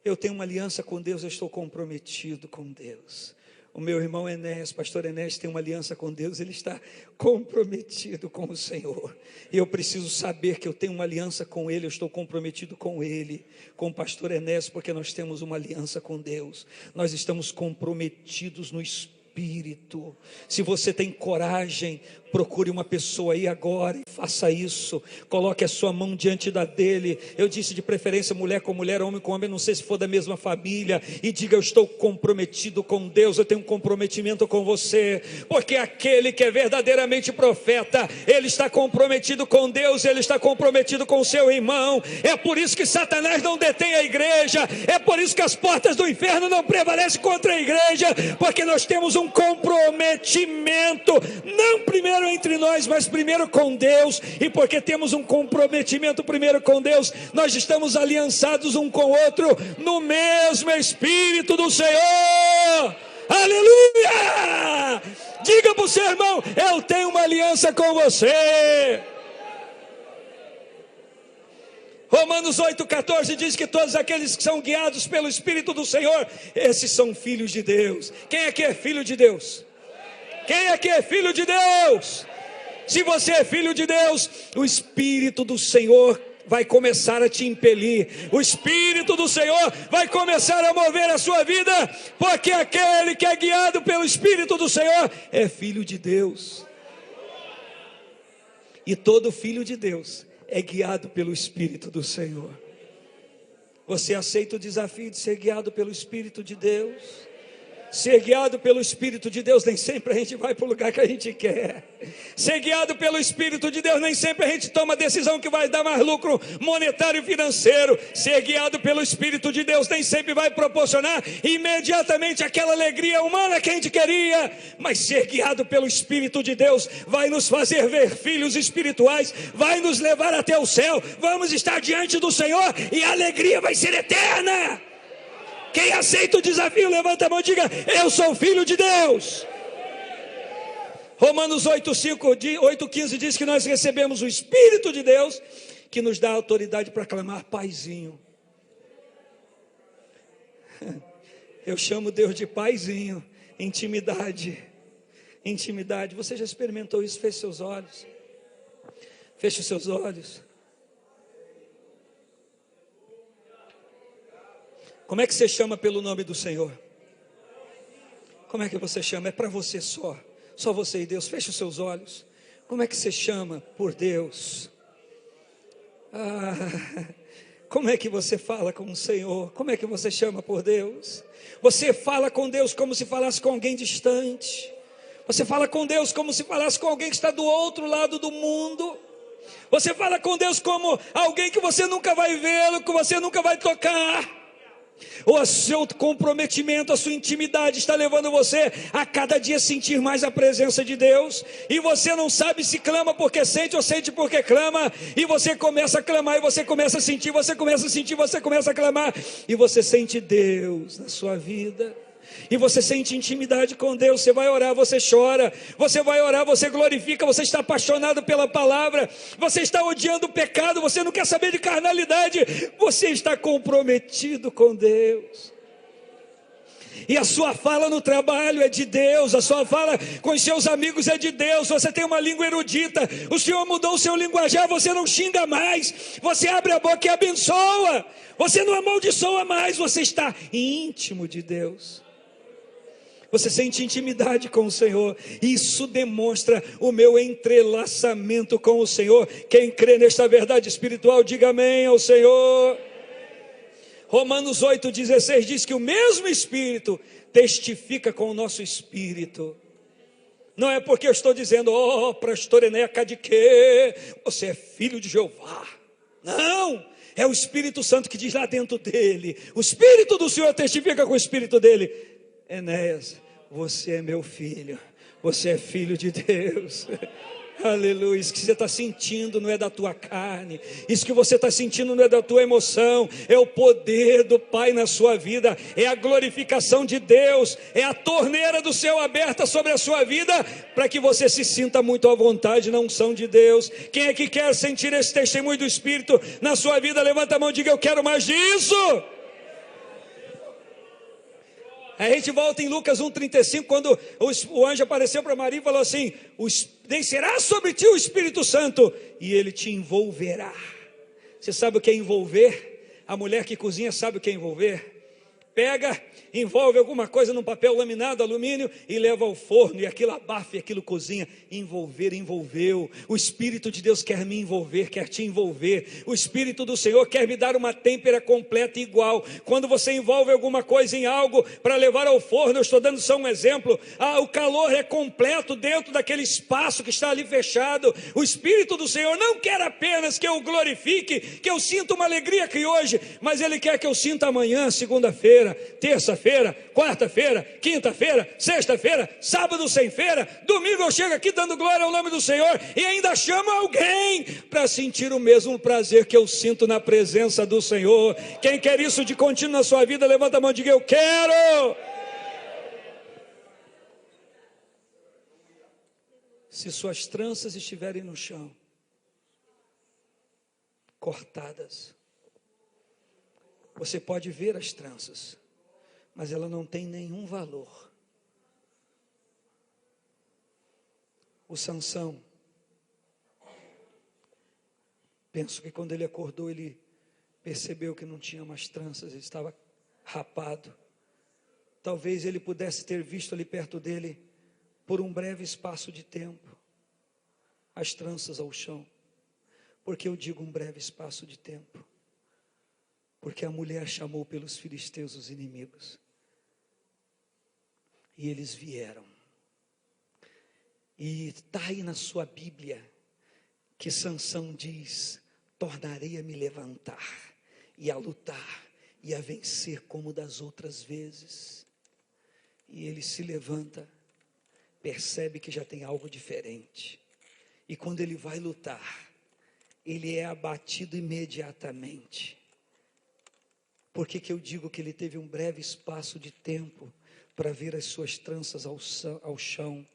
Eu tenho uma aliança com Deus, eu estou comprometido com Deus. O meu irmão Enéas, pastor Enéas, tem uma aliança com Deus, ele está comprometido com o Senhor. E eu preciso saber que eu tenho uma aliança com ele, eu estou comprometido com ele, com o pastor Enéas, porque nós temos uma aliança com Deus. Nós estamos comprometidos no Espírito. Se você tem coragem, procure uma pessoa aí agora e faça isso. Coloque a sua mão diante da dele. Eu disse de preferência mulher com mulher, homem com homem, não sei se for da mesma família, e diga: eu estou comprometido com Deus, eu tenho um comprometimento com você. Porque aquele que é verdadeiramente profeta, ele está comprometido com Deus, ele está comprometido com o seu irmão. É por isso que Satanás não detém a igreja, é por isso que as portas do inferno não prevalecem contra a igreja, porque nós temos um comprometimento, não primeiro entre nós, mas primeiro com Deus. E porque temos um comprometimento primeiro com Deus, nós estamos aliançados um com o outro no mesmo Espírito do Senhor. Aleluia! Diga para o seu irmão: eu tenho uma aliança com você. Romanos 8,14 diz que todos aqueles que são guiados pelo Espírito do Senhor, esses são filhos de Deus. Quem aqui é filho de Deus? Quem aqui é filho de Deus? Se você é filho de Deus, o Espírito do Senhor vai começar a te impelir. O Espírito do Senhor vai começar a mover a sua vida, porque aquele que é guiado pelo Espírito do Senhor é filho de Deus. E todo filho de Deus é guiado pelo Espírito do Senhor. Você aceita o desafio de ser guiado pelo Espírito de Deus? Ser guiado pelo Espírito de Deus, nem sempre a gente vai para o lugar que a gente quer. Ser guiado pelo Espírito de Deus, nem sempre a gente toma a decisão que vai dar mais lucro monetário e financeiro. Ser guiado pelo Espírito de Deus nem sempre vai proporcionar imediatamente aquela alegria humana que a gente queria. Mas ser guiado pelo Espírito de Deus vai nos fazer ver filhos espirituais, vai nos levar até o céu. Vamos estar diante do Senhor e a alegria vai ser eterna. Quem aceita o desafio, levanta a mão e diga: eu sou filho de Deus. Romanos 8,15 diz que nós recebemos o Espírito de Deus, que nos dá autoridade para clamar Paizinho. Eu chamo Deus de Paizinho. Intimidade. Intimidade. Você já experimentou isso? Feche seus olhos. Feche os seus olhos. Como é que você chama pelo nome do Senhor? Como é que você chama? É para você só. Só você e Deus. Feche os seus olhos. Como é que você chama por Deus? Como é que você fala com o Senhor? Como é que você chama por Deus? Você fala com Deus como se falasse com alguém distante. Você fala com Deus como se falasse com alguém que está do outro lado do mundo. Você fala com Deus como alguém que você nunca vai vê-lo, que você nunca vai tocar. Ou o seu comprometimento, a sua intimidade está levando você a cada dia sentir mais a presença de Deus, e você não sabe se clama porque sente ou sente porque clama, e você começa a clamar, e você começa a sentir, você começa a sentir, você começa a clamar, e você sente Deus na sua vida, e você sente intimidade com Deus. Você vai orar, você chora, você vai orar, você glorifica, você está apaixonado pela palavra, você está odiando o pecado, você não quer saber de carnalidade, você está comprometido com Deus. E a sua fala no trabalho é de Deus, a sua fala com os seus amigos é de Deus. Você tem uma língua erudita, o Senhor mudou o seu linguajar, você não xinga mais, você abre a boca e abençoa, você não amaldiçoa mais, você está íntimo de Deus. Você sente intimidade com o Senhor. Isso demonstra o meu entrelaçamento com o Senhor. Quem crê nesta verdade espiritual, diga amém ao Senhor. Romanos 8,16 diz que o mesmo Espírito testifica com o nosso espírito. Não é porque eu estou dizendo, pastor Eneca de quê? Você é filho de Jeová. Não, é o Espírito Santo que diz lá dentro dele. O Espírito do Senhor testifica com o Espírito dele. Enéas, você é meu filho, você é filho de Deus. Aleluia. Isso que você está sentindo não é da tua carne, isso que você está sentindo não é da tua emoção, é o poder do Pai na sua vida, é a glorificação de Deus, é a torneira do céu aberta sobre a sua vida, para que você se sinta muito à vontade na unção de Deus. Quem é que quer sentir esse testemunho do Espírito na sua vida? Levanta a mão e diga, eu quero mais disso. Aí a gente volta em Lucas 1,35, quando o anjo apareceu para Maria e falou assim, descerá sobre ti o Espírito Santo, e ele te envolverá. Você sabe o que é envolver? A mulher que cozinha sabe o que é envolver? Pega, envolve alguma coisa num papel laminado, alumínio, e leva ao forno, e aquilo abafa e aquilo cozinha. Envolver, envolveu. O Espírito de Deus quer me envolver, quer te envolver. O Espírito do Senhor quer me dar uma têmpera completa e igual. Quando você envolve alguma coisa em algo para levar ao forno, eu estou dando só um exemplo, o calor é completo dentro daquele espaço que está ali fechado. O Espírito do Senhor não quer apenas que eu glorifique, que eu sinta uma alegria aqui hoje, mas Ele quer que eu sinta amanhã, segunda-feira, terça-feira, quarta-feira, quinta-feira, sexta-feira, sábado sem feira, domingo eu chego aqui dando glória ao nome do Senhor e ainda chamo alguém para sentir o mesmo prazer que eu sinto na presença do Senhor. Quem quer isso de contínuo na sua vida, levanta a mão e diga, eu quero. Se suas tranças estiverem no chão, cortadas, você pode ver as tranças, mas ela não tem nenhum valor. O Sansão, penso que quando ele acordou, ele percebeu que não tinha mais tranças, ele estava rapado. Talvez ele pudesse ter visto ali perto dele, por um breve espaço de tempo, as tranças ao chão. Por que eu digo um breve espaço de tempo? Porque a mulher chamou pelos filisteus os inimigos. E eles vieram. E está aí na sua Bíblia que Sansão diz, tornarei a me levantar e a lutar e a vencer como das outras vezes. E ele se levanta, percebe que já tem algo diferente. E quando ele vai lutar, ele é abatido imediatamente. Por que eu digo que ele teve um breve espaço de tempo para ver as suas tranças ao chão?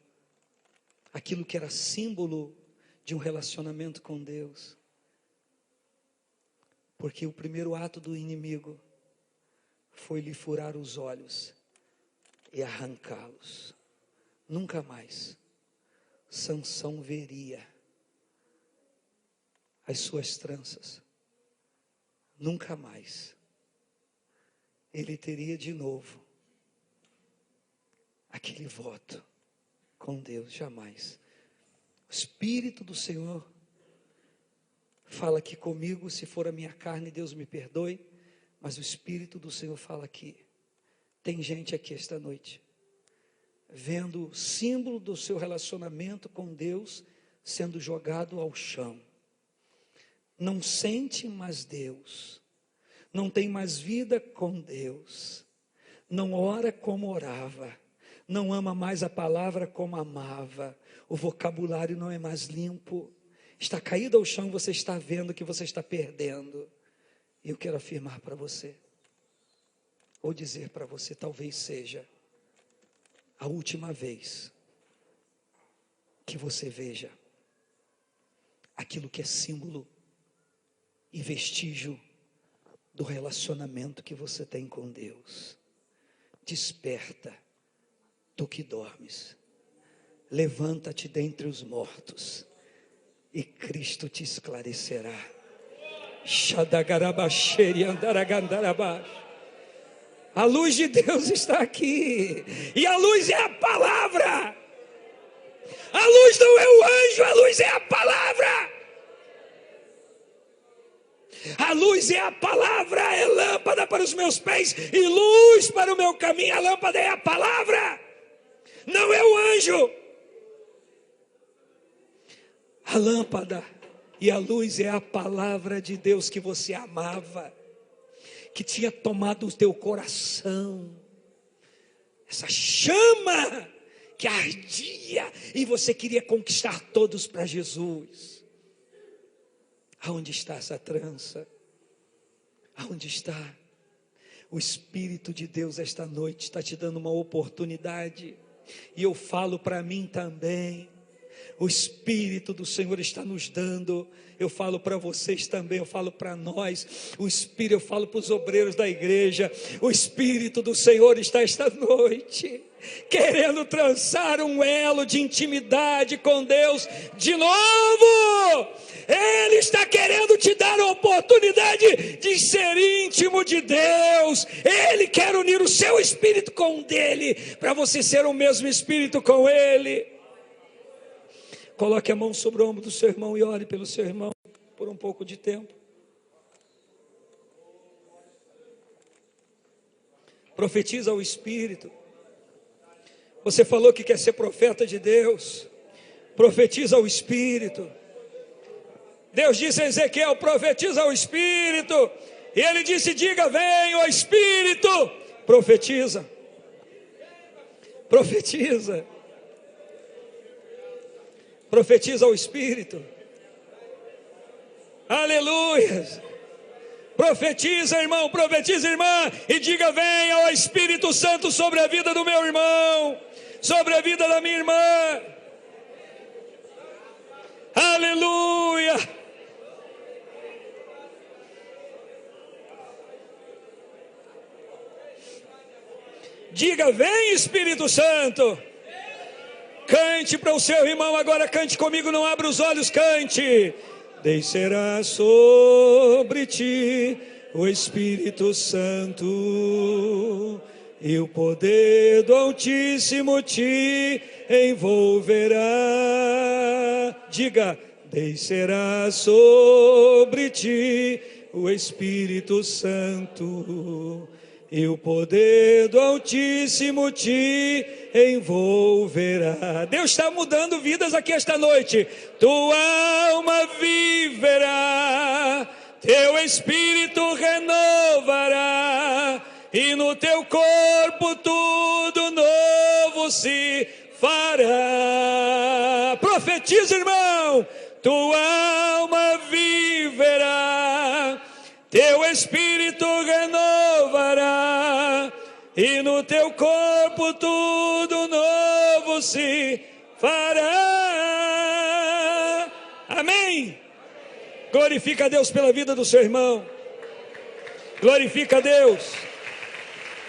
aquilo que era símbolo de um relacionamento com Deus. Porque o primeiro ato do inimigo foi lhe furar os olhos e arrancá-los. Nunca mais Sansão veria as suas tranças. Nunca mais ele teria de novo aquele voto com Deus, jamais. O Espírito do Senhor fala aqui comigo, se for a minha carne, Deus me perdoe, mas o Espírito do Senhor fala aqui. Tem gente aqui esta noite, vendo o símbolo do seu relacionamento com Deus sendo jogado ao chão. Não sente mais Deus, não tem mais vida com Deus, não ora como orava, não ama mais a palavra como amava, o vocabulário não é mais limpo, está caído ao chão, você está vendo que você está perdendo. E eu quero afirmar para você, ou dizer para você, talvez seja a última vez que você veja aquilo que é símbolo e vestígio do relacionamento que você tem com Deus. Desperta, tu que dormes, levanta-te dentre os mortos, e Cristo te esclarecerá. A luz de Deus está aqui, e a luz é a palavra. A luz não é o anjo, a luz é a palavra. A luz é a palavra, é lâmpada para os meus pés e luz para o meu caminho. A lâmpada é a palavra, não é o anjo. A lâmpada e a luz é a palavra de Deus que você amava, que tinha tomado o teu coração, essa chama que ardia e você queria conquistar todos para Jesus. Aonde está essa trança? Aonde está? O Espírito de Deus esta noite está te dando uma oportunidade, e eu falo para mim também. O Espírito do Senhor está nos dando. Eu falo para vocês também, eu falo para nós. O Espírito, eu falo para os obreiros da igreja. O Espírito do Senhor está esta noite querendo trançar um elo de intimidade com Deus de novo. Ele está querendo te dar a oportunidade de ser íntimo de Deus. Ele quer unir o seu espírito com o dele, para você ser o mesmo espírito com ele. Coloque a mão sobre o ombro do seu irmão e ore pelo seu irmão por um pouco de tempo. Profetiza ao Espírito. Você falou que quer ser profeta de Deus. Profetiza ao Espírito. Deus disse a Ezequiel: profetiza ao Espírito. E ele disse: diga, vem, ó Espírito. Profetiza. Profetiza. Profetiza ao Espírito. Aleluia. Profetiza, irmão, profetiza, irmã, e diga: venha, ó Espírito Santo, sobre a vida do meu irmão, sobre a vida da minha irmã. Aleluia. Diga: vem, Espírito Santo. Cante para o seu irmão agora, cante comigo, não abra os olhos, cante. Descerá sobre ti o Espírito Santo, e o poder do Altíssimo te envolverá. Diga: descerá sobre ti o Espírito Santo, e o poder do Altíssimo te envolverá. Deus está mudando vidas aqui esta noite. Tua alma viverá, teu espírito renovará, e no teu corpo tudo novo se fará. Profetiza, irmão. Tua alma viverá, teu espírito renovará, e no teu corpo tudo novo se fará. Glorifica a Deus pela vida do seu irmão. Glorifica a Deus.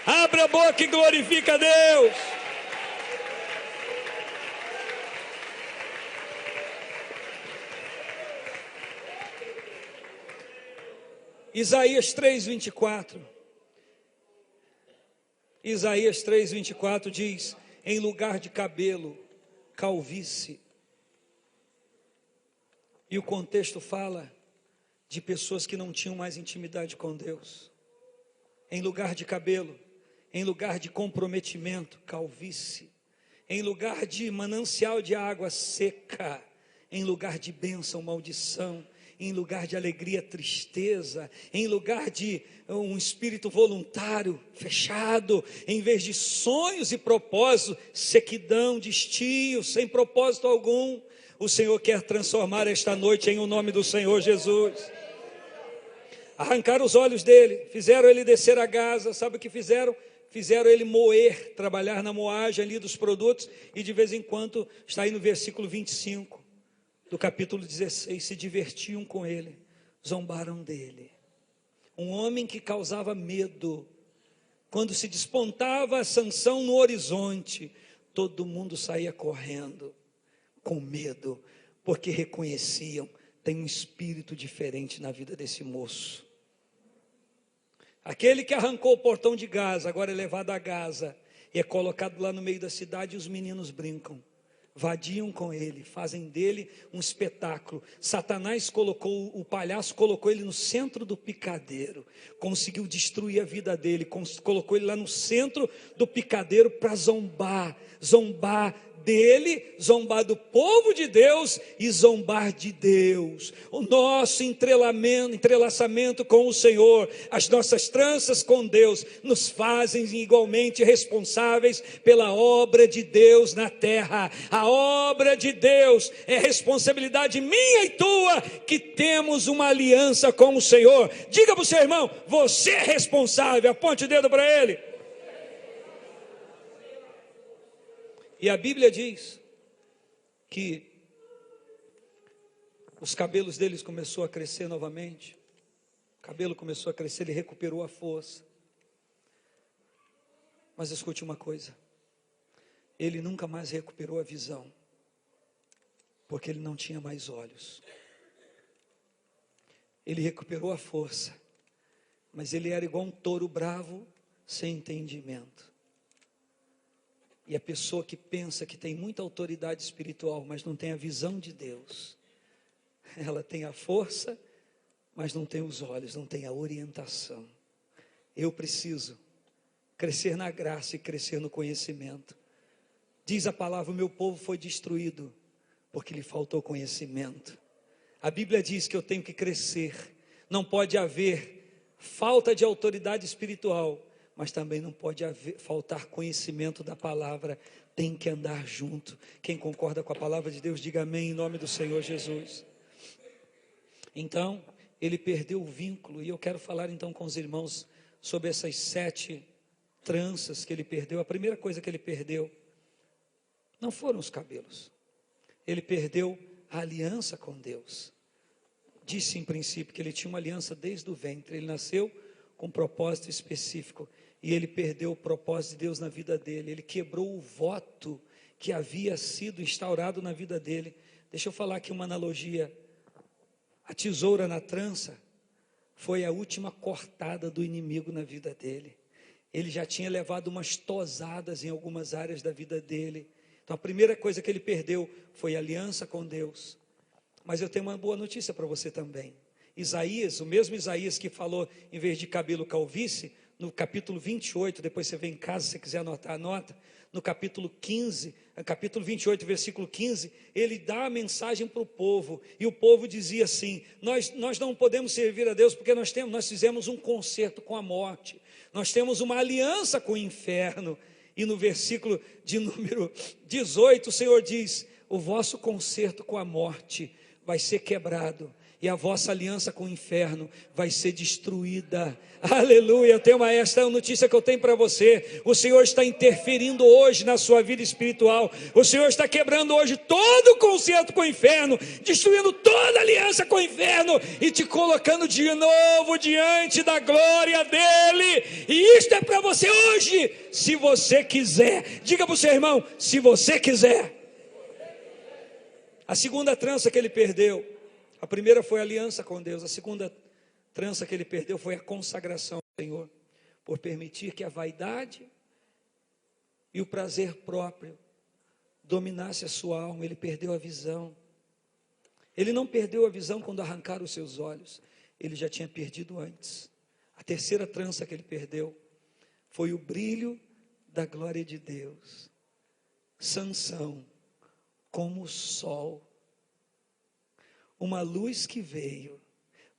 Abra a boca e glorifica a Deus. Isaías 3:24. Isaías 3:24 diz: em lugar de cabelo, calvície. E o contexto fala de pessoas que não tinham mais intimidade com Deus. Em lugar de cabelo, em lugar de comprometimento, calvície. Em lugar de manancial de água seca, em lugar de bênção, maldição. Em lugar de alegria, tristeza. Em lugar de um espírito voluntário, fechado. Em vez de sonhos e propósitos, sequidão, destio, sem propósito algum. O Senhor quer transformar esta noite em o nome do Senhor Jesus. Arrancaram os olhos dele, fizeram ele descer a Gaza. Sabe o que fizeram? Fizeram ele moer, trabalhar na moagem ali dos produtos. E de vez em quando, está aí no versículo 25 do capítulo 16, se divertiam com ele, zombaram dele. Um homem que causava medo. Quando se despontava a Sansão no horizonte, todo mundo saía correndo, com medo, porque reconheciam, tem um espírito diferente na vida desse moço. Aquele que arrancou o portão de Gaza, agora é levado a Gaza, e é colocado lá no meio da cidade, e os meninos brincam. Vadiam com ele, fazem dele um espetáculo. Satanás colocou, o palhaço colocou ele no centro do picadeiro, conseguiu destruir a vida dele, colocou ele lá no centro do picadeiro para zombar dele, zombar do povo de Deus e zombar de Deus. O nosso entrelaçamento com o Senhor, as nossas tranças com Deus, nos fazem igualmente responsáveis pela obra de Deus na terra. A obra de Deus é responsabilidade minha e tua, que temos uma aliança com o Senhor. Diga para o seu irmão: você é responsável. Aponte o dedo para ele. E a Bíblia diz que os cabelos deles começou a crescer novamente. O cabelo começou a crescer, ele recuperou a força. Mas escute uma coisa: ele nunca mais recuperou a visão, porque ele não tinha mais olhos. Ele recuperou a força, mas ele era igual um touro bravo, sem entendimento. E a pessoa que pensa que tem muita autoridade espiritual, mas não tem a visão de Deus, ela tem a força, mas não tem os olhos, não tem a orientação. Eu preciso crescer na graça e crescer no conhecimento. Diz a palavra: o meu povo foi destruído porque lhe faltou conhecimento. A Bíblia diz que eu tenho que crescer. Não pode haver falta de autoridade espiritual, mas também não pode faltar conhecimento da palavra. Tem que andar junto. Quem concorda com a palavra de Deus, diga amém em nome do Senhor Jesus. Então, ele perdeu o vínculo, e eu quero falar então com os irmãos sobre essas 7 tranças que ele perdeu. A primeira coisa que ele perdeu não foram os cabelos. Ele perdeu a aliança com Deus. Disse em princípio que ele tinha uma aliança desde o ventre. Ele nasceu com um propósito específico, e ele perdeu o propósito de Deus na vida dele. Ele quebrou o voto que havia sido instaurado na vida dele. Deixa eu falar aqui uma analogia. A tesoura na trança foi a última cortada do inimigo na vida dele. Ele já tinha levado umas tosadas em algumas áreas da vida dele. Então a primeira coisa que ele perdeu foi a aliança com Deus. Mas eu tenho uma boa notícia para você também. Isaías, o mesmo Isaías que falou em vez de cabelo, calvície, no capítulo 28, depois você vem em casa, se você quiser anotar, anota. No capítulo 15, capítulo 28, versículo 15, ele dá a mensagem para o povo, e o povo dizia assim: nós não podemos servir a Deus porque nós fizemos um concerto com a morte, nós temos uma aliança com o inferno. E no versículo de número 18, o Senhor diz: o vosso concerto com a morte vai ser quebrado, e a vossa aliança com o inferno vai ser destruída. Aleluia. Eu tenho esta é a notícia que eu tenho para você. O Senhor está interferindo hoje na sua vida espiritual. O Senhor está quebrando hoje todo o concerto com o inferno, destruindo toda aliança com o inferno e te colocando de novo diante da glória dele. E isto é para você hoje, se você quiser. Diga para o seu irmão, se você quiser. A segunda trança que ele perdeu, a primeira foi a aliança com Deus, a segunda trança que ele perdeu foi a consagração ao Senhor, por permitir que a vaidade e o prazer próprio dominasse a sua alma. Ele perdeu a visão. Ele não perdeu a visão quando arrancaram os seus olhos, ele já tinha perdido antes. A terceira trança que ele perdeu foi o brilho da glória de Deus. Sansão, como o sol, uma luz que veio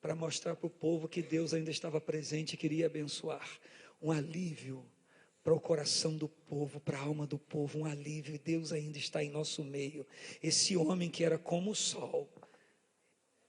para mostrar para o povo que Deus ainda estava presente e queria abençoar. Um alívio para o coração do povo, para a alma do povo, um alívio. E Deus ainda está em nosso meio. Esse homem que era como o sol,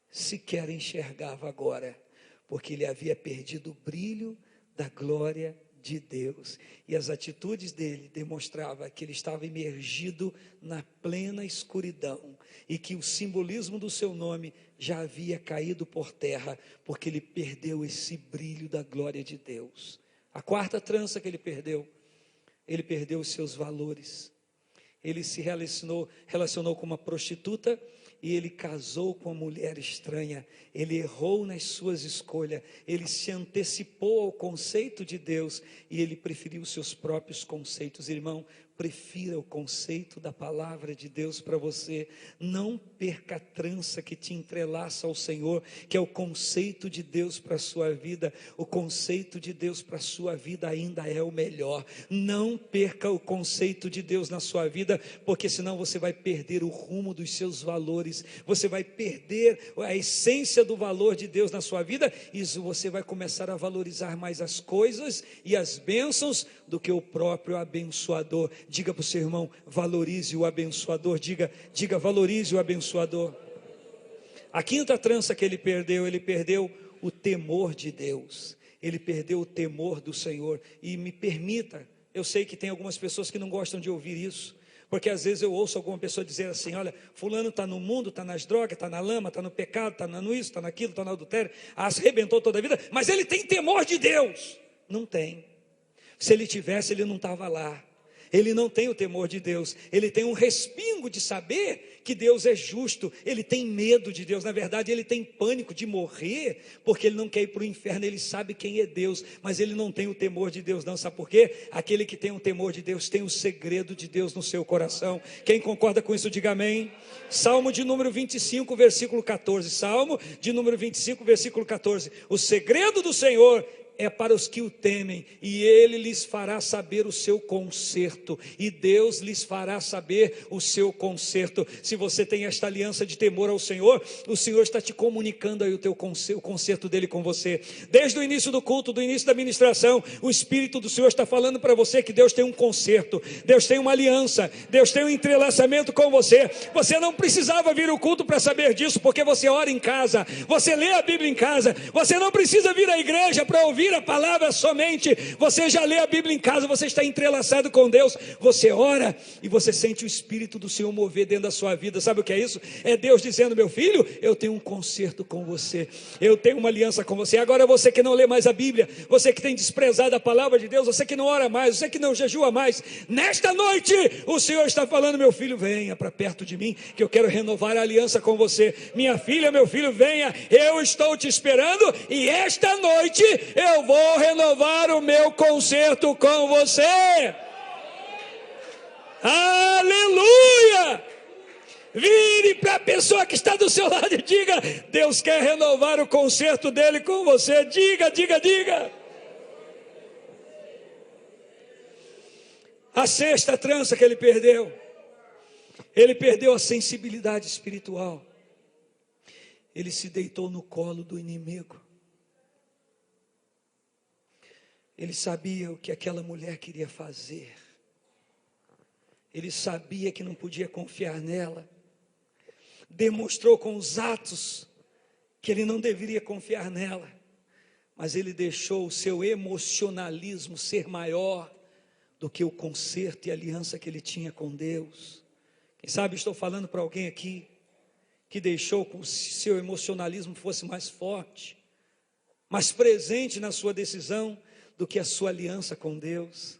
sequer enxergava agora, porque ele havia perdido o brilho da glória de Deus. E as atitudes dele demonstravam que ele estava imergido na plena escuridão e que o simbolismo do seu nome já havia caído por terra, porque ele perdeu esse brilho da glória de Deus. A quarta trança que ele perdeu os seus valores. Ele se relacionou com uma prostituta e ele casou com uma mulher estranha. Ele errou nas suas escolhas, ele se antecipou ao conceito de Deus e ele preferiu seus próprios conceitos. Irmão, prefira o conceito da palavra de Deus para você. Não perca a trança que te entrelaça ao Senhor, que é o conceito de Deus para a sua vida. O conceito de Deus para a sua vida ainda é o melhor. Não perca o conceito de Deus na sua vida, porque senão você vai perder o rumo dos seus valores, você vai perder a essência do valor de Deus na sua vida, e você vai começar a valorizar mais as coisas e as bênçãos do que o próprio abençoador. Diga para o seu irmão, valorize o abençoador. Diga, valorize o abençoador. A quinta trança que ele perdeu o temor de Deus. Ele perdeu o temor do Senhor. E me permita, eu sei que tem algumas pessoas que não gostam de ouvir isso, porque às vezes eu ouço alguma pessoa dizer assim: olha, fulano está no mundo, está nas drogas, está na lama, está no pecado, está no isso, está naquilo, está no adultério, arrebentou toda a vida, mas ele tem temor de Deus. Não tem. Se ele tivesse, ele não estava lá. Ele não tem o temor de Deus, ele tem um respingo de saber que Deus é justo, ele tem medo de Deus. Na verdade, ele tem pânico de morrer, porque ele não quer ir para o inferno. Ele sabe quem é Deus, mas ele não tem o temor de Deus não. Sabe por quê? Aquele que tem o temor de Deus tem o segredo de Deus no seu coração. Quem concorda com isso, diga amém. Salmo de número 25, versículo 14. Salmo de número 25, versículo 14. O segredo do Senhor é para os que o temem, e ele lhes fará saber o seu conserto, e Deus lhes fará saber o seu conserto. Se você tem esta aliança de temor ao Senhor, o Senhor está te comunicando aí o conserto dele com você. Desde o início do culto, do início da ministração, o Espírito do Senhor está falando para você que Deus tem um conserto, Deus tem uma aliança, Deus tem um entrelaçamento com você. Você não precisava vir ao culto para saber disso, porque você ora em casa, você lê a Bíblia em casa, você não precisa vir à igreja para ouvir a palavra somente, você já lê a Bíblia em casa, você está entrelaçado com Deus, você ora e você sente o Espírito do Senhor mover dentro da sua vida. Sabe o que é isso? É Deus dizendo: meu filho, eu tenho um concerto com você, eu tenho uma aliança com você. Agora você que não lê mais a Bíblia, você que tem desprezado a palavra de Deus, você que não ora mais, você que não jejua mais, nesta noite o Senhor está falando: meu filho, venha para perto de mim, que eu quero renovar a aliança com você. Minha filha, meu filho, venha, eu estou te esperando, e esta noite eu vou renovar o meu concerto com você. Aleluia! Vire para a pessoa que está do seu lado e diga: Deus quer renovar o concerto dele com você. Diga, diga, diga. A sexta trança que ele perdeu a sensibilidade espiritual. Ele se deitou no colo do inimigo. Ele sabia o que aquela mulher queria fazer. Ele sabia que não podia confiar nela. Demonstrou com os atos que ele não deveria confiar nela, mas ele deixou o seu emocionalismo ser maior do que o conserto e aliança que ele tinha com Deus. Quem sabe estou falando para alguém aqui que deixou que o seu emocionalismo fosse mais forte, mais presente na sua decisão do que a sua aliança com Deus.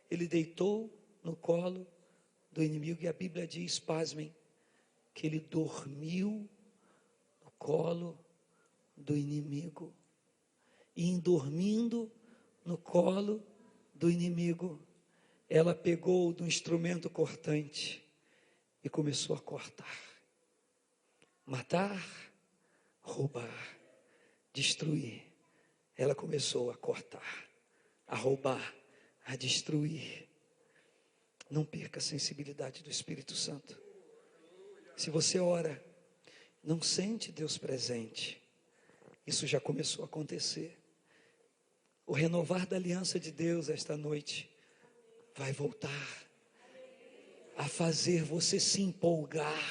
Ele deitou no colo do inimigo e a Bíblia diz, pasmem, que ele dormiu no colo do inimigo. E em dormindo no colo do inimigo, ela pegou do instrumento cortante e começou a cortar. Matar, roubar, destruir. Ela começou a cortar, a roubar, a destruir. Não perca a sensibilidade do Espírito Santo. Se você ora, não sente Deus presente, isso já começou a acontecer. O renovar da aliança de Deus esta noite vai voltar a fazer você se empolgar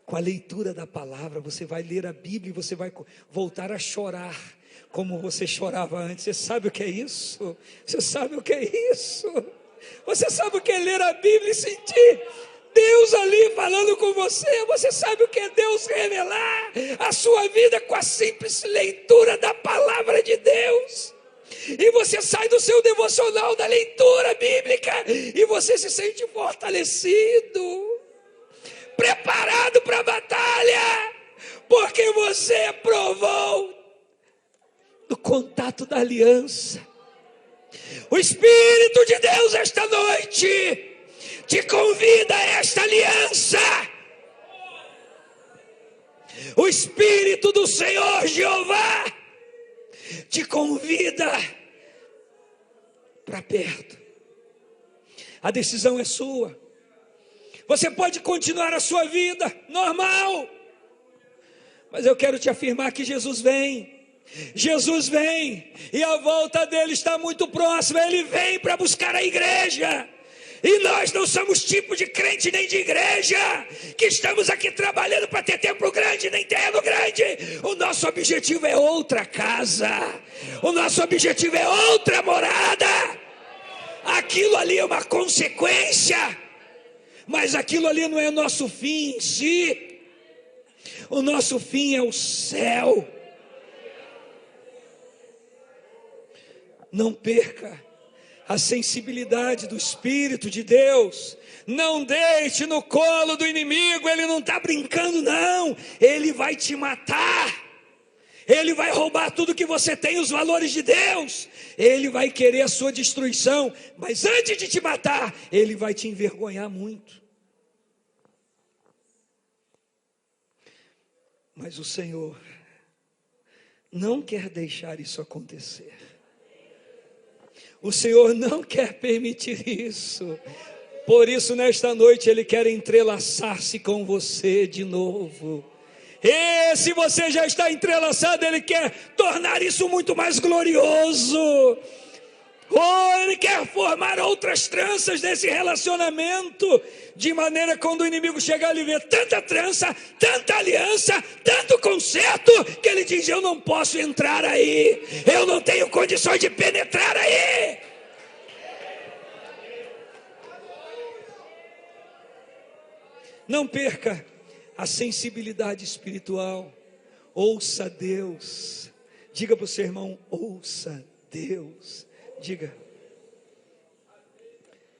com a leitura da palavra. Você vai ler a Bíblia e você vai voltar a chorar como você chorava antes. Você sabe o que é isso? Você sabe o que é isso? Você sabe o que é ler a Bíblia e sentir Deus ali falando com você? Você sabe o que é Deus revelar a sua vida com a simples leitura da palavra de Deus? E você sai do seu devocional da leitura bíblica e você se sente fortalecido, preparado para a batalha, porque você provou do contato da aliança. O Espírito de Deus esta noite te convida a esta aliança. O Espírito do Senhor Jeová te convida para perto. A decisão é sua. Você pode continuar a sua vida normal, mas eu quero te afirmar que Jesus vem. Jesus vem e a volta dele está muito próxima. Ele vem para buscar a igreja. E nós não somos tipo de crente nem de igreja que estamos aqui trabalhando para ter templo grande, nem terreno grande. O nosso objetivo é outra casa. O nosso objetivo é outra morada. Aquilo ali é uma consequência, mas aquilo ali não é o nosso fim em si. O nosso fim é o céu. Não perca a sensibilidade do Espírito de Deus. Não deite no colo do inimigo. Ele não está brincando não. Ele vai te matar. Ele vai roubar tudo que você tem, os valores de Deus. Ele vai querer a sua destruição. Mas antes de te matar, ele vai te envergonhar muito. Mas o Senhor não quer deixar isso acontecer. O Senhor não quer permitir isso. Por isso, nesta noite, Ele quer entrelaçar-se com você de novo. E se você já está entrelaçado, Ele quer tornar isso muito mais glorioso. Ele quer formar outras tranças nesse relacionamento, de maneira que quando o inimigo chegar, ele vê tanta trança, tanta aliança, tanto conserto, que ele diz: eu não posso entrar aí, eu não tenho condições de penetrar aí. Não perca a sensibilidade espiritual. Ouça Deus. Diga para o seu irmão: ouça Deus. Diga.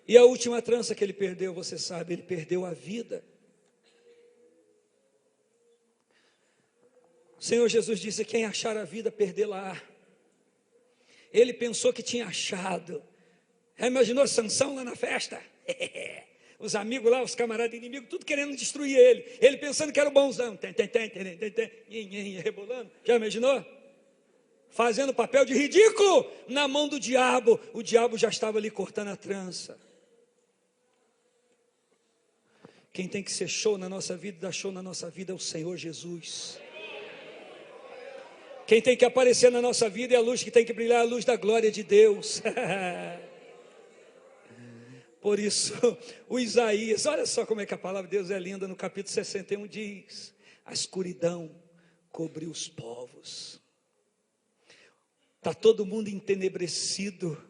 E a última trança que ele perdeu, você sabe, ele perdeu a vida. O Senhor Jesus disse: quem achar a vida, perdê-la-á. Ele pensou que tinha achado. Imaginou Sansão lá na festa? Os amigos lá, os camaradas inimigos, tudo querendo destruir ele. Ele pensando que era o bonzão. Rebolando. Já imaginou? Fazendo papel de ridículo na mão do diabo. O diabo já estava ali cortando a trança. Quem tem que ser show na nossa vida, dar show na nossa vida, é o Senhor Jesus. Quem tem que aparecer na nossa vida é a luz que tem que brilhar, a luz da glória de Deus. Por isso, o Isaías, olha só como é que a palavra de Deus é linda, no capítulo 61 diz: a escuridão cobriu os povos. Está todo mundo entenebrecido,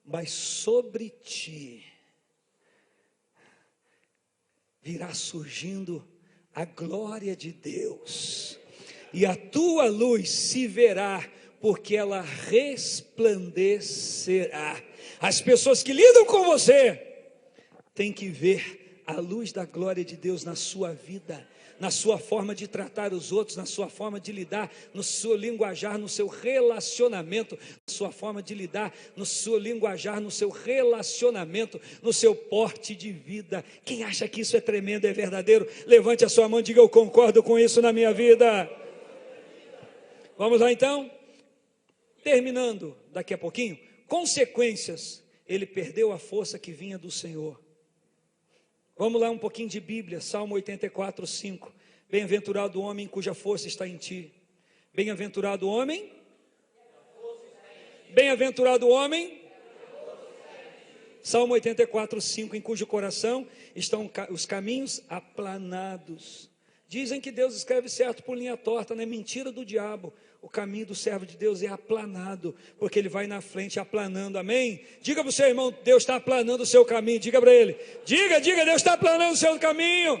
mas sobre ti virá surgindo a glória de Deus, e a tua luz se verá, porque ela resplandecerá. As pessoas que lidam com você têm que ver a luz da glória de Deus na sua vida, na sua forma de tratar os outros, na sua forma de lidar, no seu linguajar, no seu relacionamento, na sua forma de lidar, no seu linguajar, no seu relacionamento, no seu porte de vida. Quem acha que isso é tremendo, é verdadeiro, levante a sua mão e diga: eu concordo com isso na minha vida. Vamos lá então? Terminando daqui a pouquinho, consequências, ele perdeu a força que vinha do Senhor. Vamos lá um pouquinho de Bíblia, Salmo 84, 5. Bem-aventurado o homem cuja força está em ti. Bem-aventurado o homem. Bem-aventurado o homem. Salmo 84, 5. Em cujo coração estão os caminhos aplanados. Dizem que Deus escreve certo por linha torta, não é mentira do diabo. O caminho do servo de Deus é aplanado, porque ele vai na frente aplanando, amém? Diga para o seu irmão: Deus está aplanando o seu caminho. Diga para ele, diga, Deus está aplanando o seu caminho.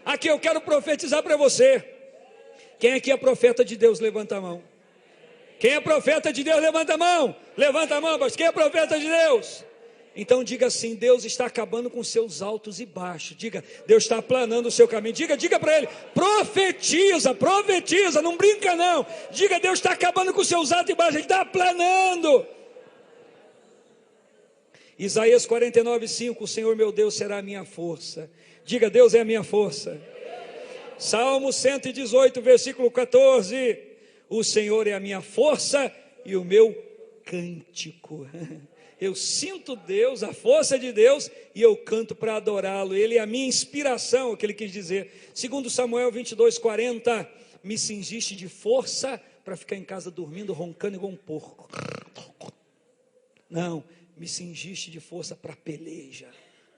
Aqui eu quero profetizar para você. Quem aqui é profeta de Deus, levanta a mão. Quem é profeta de Deus, levanta a mão. Levanta a mão, mas quem é profeta de Deus? Então diga assim: Deus está acabando com seus altos e baixos. Diga: Deus está aplanando o seu caminho. Diga para ele: profetiza, não brinca não. Diga: Deus está acabando com seus altos e baixos, Ele está aplanando. Isaías 49, 5. O Senhor meu Deus será a minha força. Diga: Deus é a minha força. Salmo 118, versículo 14. O Senhor é a minha força e o meu cântico. Eu sinto Deus, a força de Deus, e eu canto para adorá-lo. Ele é a minha inspiração, é o que ele quis dizer. Segundo Samuel 22, 40, me cingiste de força para ficar em casa dormindo, roncando igual um porco. Não, me cingiste de força para peleja,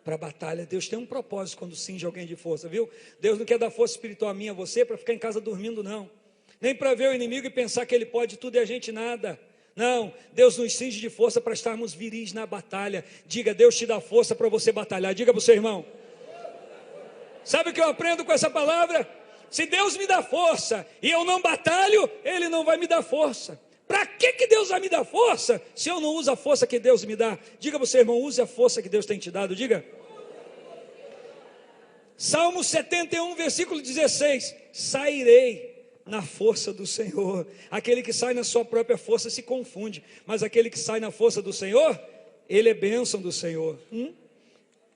para batalha. Deus tem um propósito quando cinge alguém de força, viu? Deus não quer dar força espiritual a mim, a você, para ficar em casa dormindo, não. Nem para ver o inimigo e pensar que ele pode tudo e a gente nada. Não, Deus nos cinge de força para estarmos viris na batalha. Diga: Deus te dá força para você batalhar. Diga para o seu irmão. Sabe o que eu aprendo com essa palavra? Se Deus me dá força e eu não batalho, Ele não vai me dar força. Para que Deus vai me dar força se eu não uso a força que Deus me dá? Diga para o seu irmão: use a força que Deus tem te dado. Diga. Salmo 71, versículo 16. Sairei na força do Senhor. Aquele que sai na sua própria força se confunde, mas aquele que sai na força do Senhor, ele é bênção do Senhor.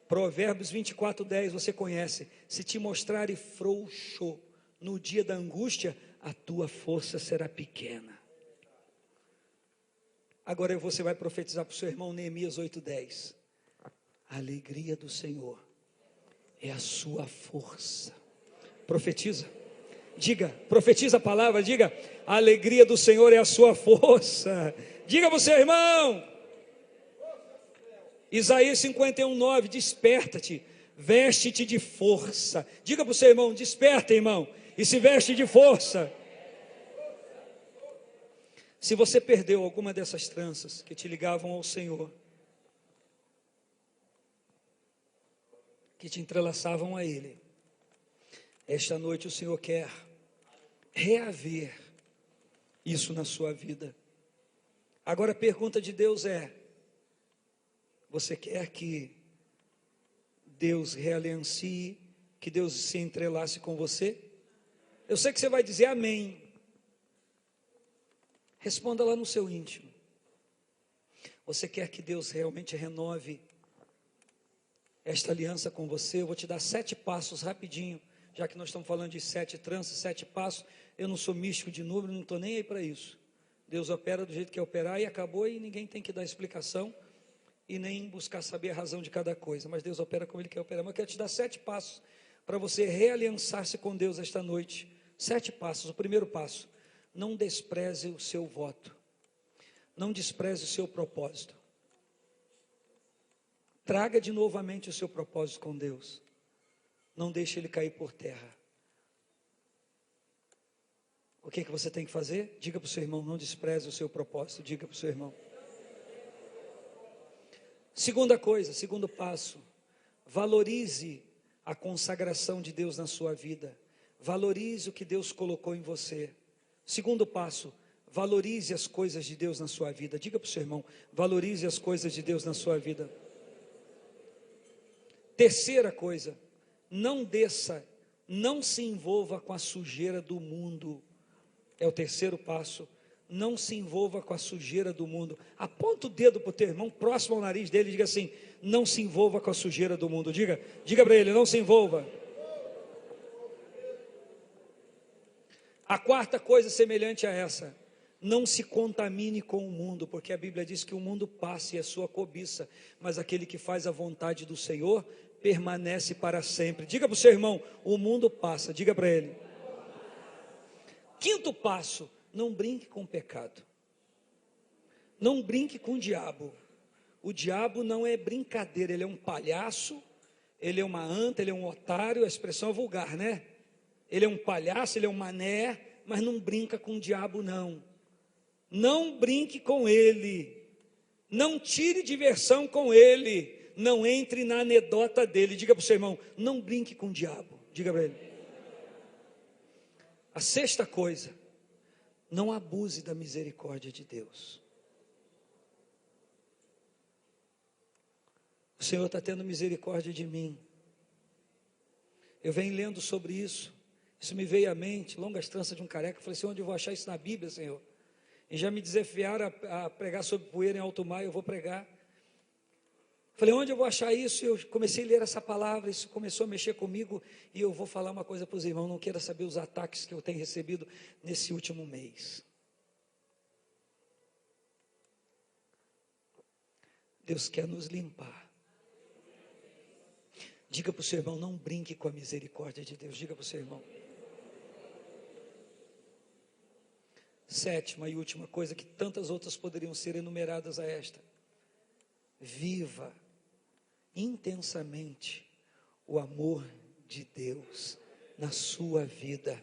Provérbios 24, 10, você conhece: se te mostrares frouxo no dia da angústia, a tua força será pequena. Agora você vai profetizar para o seu irmão, Neemias 8, 10. A alegria do Senhor é a sua força. Profetiza. Diga, profetiza a palavra, diga: a alegria do Senhor é a sua força. Diga para o seu irmão. Isaías 51, 9, desperta-te, veste-te de força. Diga para o seu irmão: desperta, irmão, e se veste de força. Se você perdeu alguma dessas tranças que te ligavam ao Senhor, que te entrelaçavam a Ele, esta noite o Senhor quer reaver isso na sua vida. Agora a pergunta de Deus é: você quer que Deus realiancie, que Deus se entrelace com você? Eu sei que você vai dizer amém. Responda lá no seu íntimo. Você quer que Deus realmente renove esta aliança com você? Eu vou te dar 7 passos rapidinho, já que nós estamos falando de 7 tranças, 7 passos. Eu não sou místico de número, não estou nem aí para isso. Deus opera do jeito que operar e acabou, e ninguém tem que dar explicação e nem buscar saber a razão de cada coisa, mas Deus opera como Ele quer operar. Mas eu quero te dar 7 passos para você realiançar-se com Deus esta noite. 7 passos. O primeiro passo: não despreze o seu voto, não despreze o seu propósito. Traga de novo à mente o seu propósito com Deus, não deixe ele cair por terra. O que você tem que fazer? Diga para o seu irmão, não despreze o seu propósito, diga para o seu irmão. Segunda coisa, segundo passo, valorize a consagração de Deus na sua vida. Valorize o que Deus colocou em você. Segundo passo, valorize as coisas de Deus na sua vida. Diga para o seu irmão, valorize as coisas de Deus na sua vida. Terceira coisa, não se envolva com a sujeira do mundo. É o terceiro passo. Não se envolva com a sujeira do mundo. Aponta o dedo para o teu irmão, próximo ao nariz dele, e diga assim: não se envolva com a sujeira do mundo. Diga para ele, não se envolva. A quarta coisa semelhante a essa: não se contamine com o mundo, porque a Bíblia diz que o mundo passa e é sua cobiça, mas aquele que faz a vontade do Senhor permanece para sempre. Diga para o seu irmão, o mundo passa, diga para ele. Quinto passo, não brinque com o pecado. Não brinque com o diabo. O diabo não é brincadeira, ele é um palhaço, ele é uma anta, ele é um otário, a expressão é vulgar, né? Ele é um palhaço, ele é um mané, mas não brinca com o diabo não. Não brinque com ele. Não tire diversão com ele. Não entre na anedota dele. Diga para o seu irmão, não brinque com o diabo. Diga para ele. A sexta coisa, não abuse da misericórdia de Deus. O Senhor está tendo misericórdia de mim. Eu venho lendo sobre isso. Isso me veio à mente, longas tranças de um careca. Eu falei assim, onde eu vou achar isso na Bíblia, Senhor? E já me desafiaram a pregar sobre poeira em alto mar, eu vou pregar. Falei, onde eu vou achar isso? Eu comecei a ler essa palavra, isso começou a mexer comigo, e eu vou falar uma coisa para os irmãos, não queira saber os ataques que eu tenho recebido nesse último mês. Deus quer nos limpar. Diga para o seu irmão, não brinque com a misericórdia de Deus. Diga para o seu irmão. Sétima e última coisa, que tantas outras poderiam ser enumeradas a esta: viva intensamente o amor de Deus na sua vida.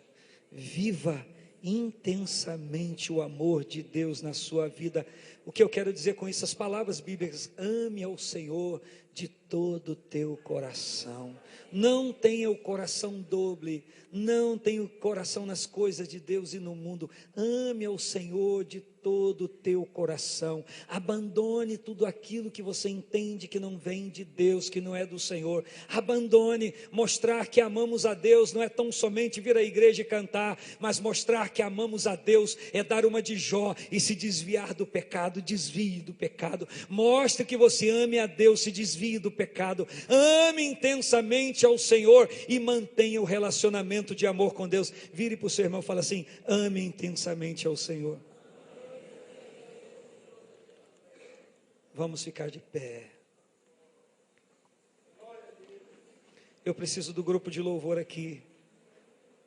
Viva intensamente o amor de Deus na sua vida. O que eu quero dizer com isso? As palavras bíblicas: ame ao Senhor de todo o teu coração. Não tenha o coração doble, não tenha o coração nas coisas de Deus e no mundo. Ame ao Senhor de todo o teu coração. Abandone tudo aquilo que você entende que não vem de Deus, que não é do Senhor. Abandone. Mostrar que amamos a Deus não é tão somente vir à igreja e cantar, mas mostrar que amamos a Deus é dar uma de Jó e se desviar do pecado. Desvie do pecado. Mostre que você ame a Deus, se desvie do pecado. Ame intensamente ao Senhor e mantenha o relacionamento de amor com Deus. Vire para o seu irmão e fala assim: ame intensamente ao Senhor. Vamos ficar de pé. Eu preciso do grupo de louvor aqui,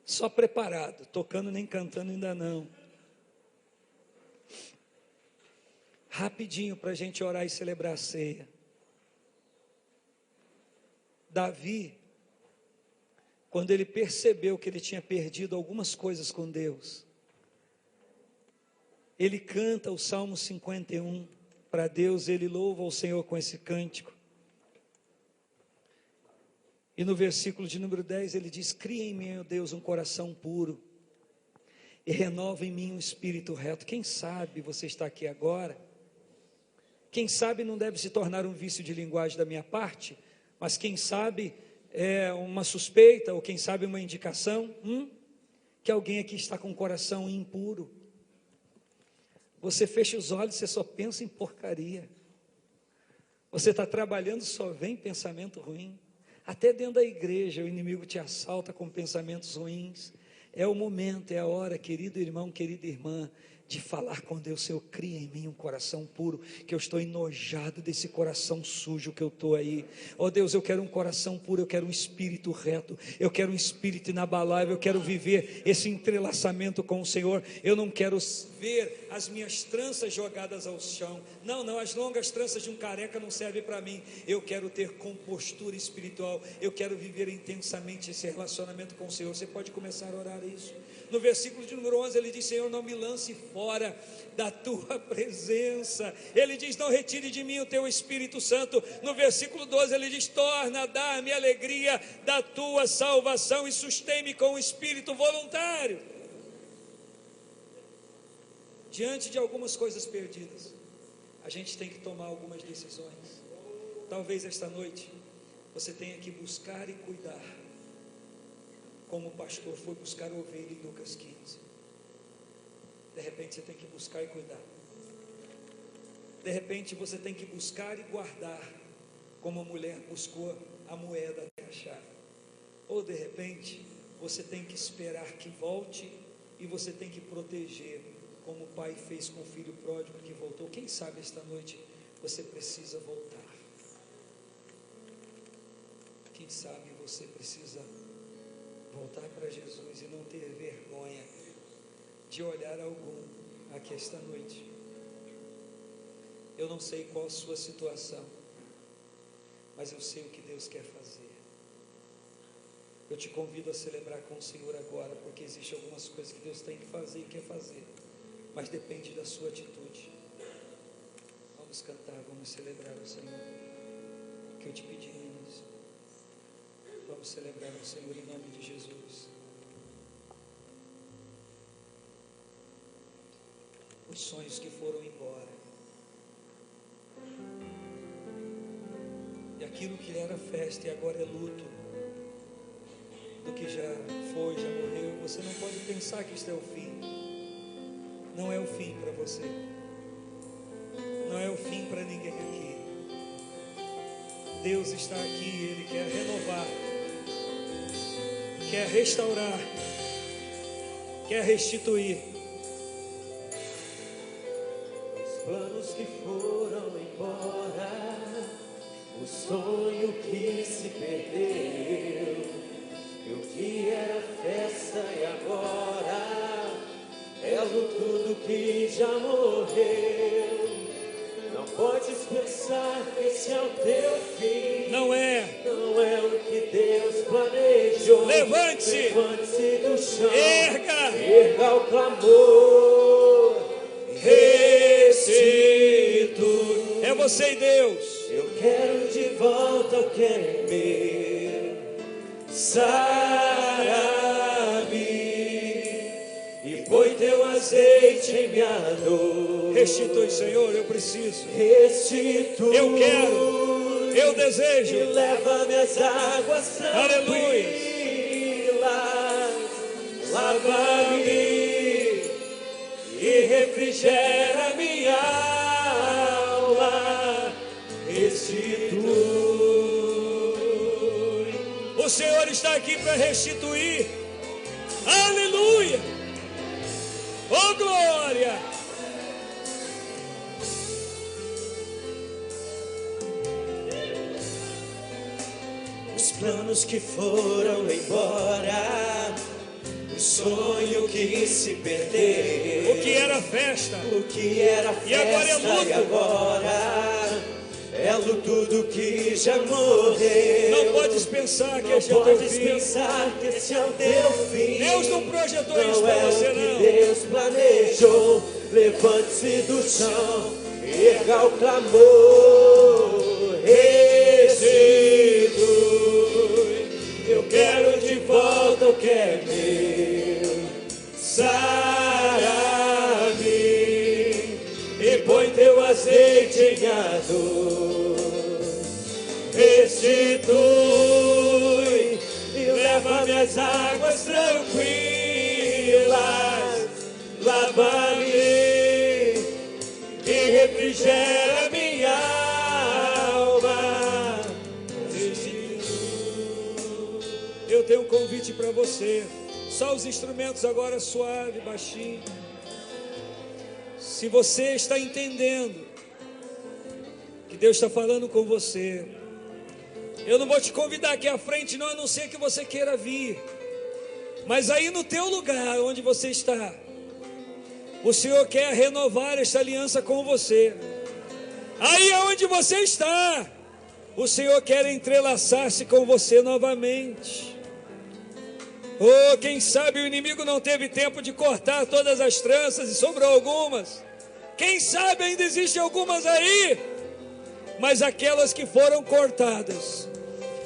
só preparado, tocando nem cantando ainda não. Rapidinho para a gente orar e celebrar a ceia. Davi, quando ele percebeu que ele tinha perdido algumas coisas com Deus, ele canta o Salmo 51 para Deus, ele louva ao Senhor com esse cântico. E no versículo de número 10 ele diz: cria em mim, ó Deus, um coração puro e renova em mim um espírito reto. Quem sabe você está aqui agora, quem sabe não deve se tornar um vício de linguagem da minha parte, mas quem sabe é uma suspeita, ou quem sabe uma indicação, que alguém aqui está com o coração impuro. Você fecha os olhos, você só pensa em porcaria. Você está trabalhando, só vem pensamento ruim. Até dentro da igreja o inimigo te assalta com pensamentos ruins. É o momento, é a hora, querido irmão, querida irmã, de falar com Deus: Senhor, cria em mim um coração puro, que eu estou enojado desse coração sujo que eu estou aí. Ó Deus, eu quero um coração puro, eu quero um espírito reto, eu quero um espírito inabalável, eu quero viver esse entrelaçamento com o Senhor. Eu não quero ver as minhas tranças jogadas ao chão. Não, as longas tranças de um careca não servem para mim. Eu quero ter compostura espiritual, eu quero viver intensamente esse relacionamento com o Senhor. Você pode começar a orar isso. No versículo de número 11 ele diz: Senhor, não me lance fora da tua presença. Ele diz: não retire de mim o teu Espírito Santo. No versículo 12 ele diz: torna a dar-me a alegria da tua salvação e sustém-me com o espírito voluntário. Diante de algumas coisas perdidas, a gente tem que tomar algumas decisões. Talvez esta noite você tenha que buscar e cuidar, como o pastor foi buscar a ovelha em Lucas 15. De repente você tem que buscar e cuidar. De repente você tem que buscar e guardar, como a mulher buscou a moeda até achar. Ou de repente você tem que esperar que volte e você tem que proteger, como o pai fez com o filho pródigo que voltou. Quem sabe esta noite você precisa voltar. Quem sabe você precisa voltar para Jesus e não ter vergonha de olhar algum aqui esta noite. Eu não sei qual a sua situação, mas eu sei o que Deus quer fazer. Eu te convido a celebrar com o Senhor agora, porque existem algumas coisas que Deus tem que fazer e quer fazer, mas depende da sua atitude. Vamos cantar, vamos celebrar o Senhor, que eu te pedi isso. Vamos celebrar o Senhor em nome de Jesus. Os sonhos que foram embora, e aquilo que era festa e agora é luto, do que já foi, já morreu. Você não pode pensar que isto é o fim. Não é o fim para você, não é o fim para ninguém aqui. Deus está aqui, Ele quer renovar, quer restaurar, quer restituir. Os planos que foram embora, o sonho que se perdeu, e o que era festa e agora é luto do que já morreu. Não podes pensar que esse é o teu fim. Não é. Não é o que Deus planejou. Levante-se. Levante-se do chão. Erga. Erga o clamor. Restitui. É você e Deus. Eu quero de volta o que é meu. Sara-me e põe teu azeite em minha dor. Restitui, Senhor, eu preciso. Restitui. Eu quero. Eu desejo. E leva-me às águas tranquilas. Lava-me e refrigera minha alma. Restitui. O Senhor está aqui para restituir. Aleluia. Oh glória. Os planos que foram embora, o sonho que se perdeu, O que era festa, o que era festa e agora é luto. e agora é luto do que já morreu. Não podes pensar que Não este é o teu podes fim. pensar que esse é o teu fim. Deus não projetou isso Não para é você, o que não. Deus planejou. Levante-se do chão, erga o clamor. Restitui. Eu quero de volta o que é meu. Sara-me e põe teu azeite em minha dor. Restitui e leva-me às águas tranquilas. Lava-me e refrigera minha alma. Eu tenho um convite para você. Só os instrumentos agora suave, baixinho. Se você está entendendo que Deus está falando com você, eu não vou te convidar aqui à frente, não, a não ser que você queira vir. Mas aí no teu lugar, onde você está, o Senhor quer renovar esta aliança com você. Aí onde você está, o Senhor quer entrelaçar-se com você novamente. Oh, quem sabe o inimigo não teve tempo de cortar todas as tranças e sobrou algumas. Quem sabe ainda existem algumas aí, mas aquelas que foram cortadas,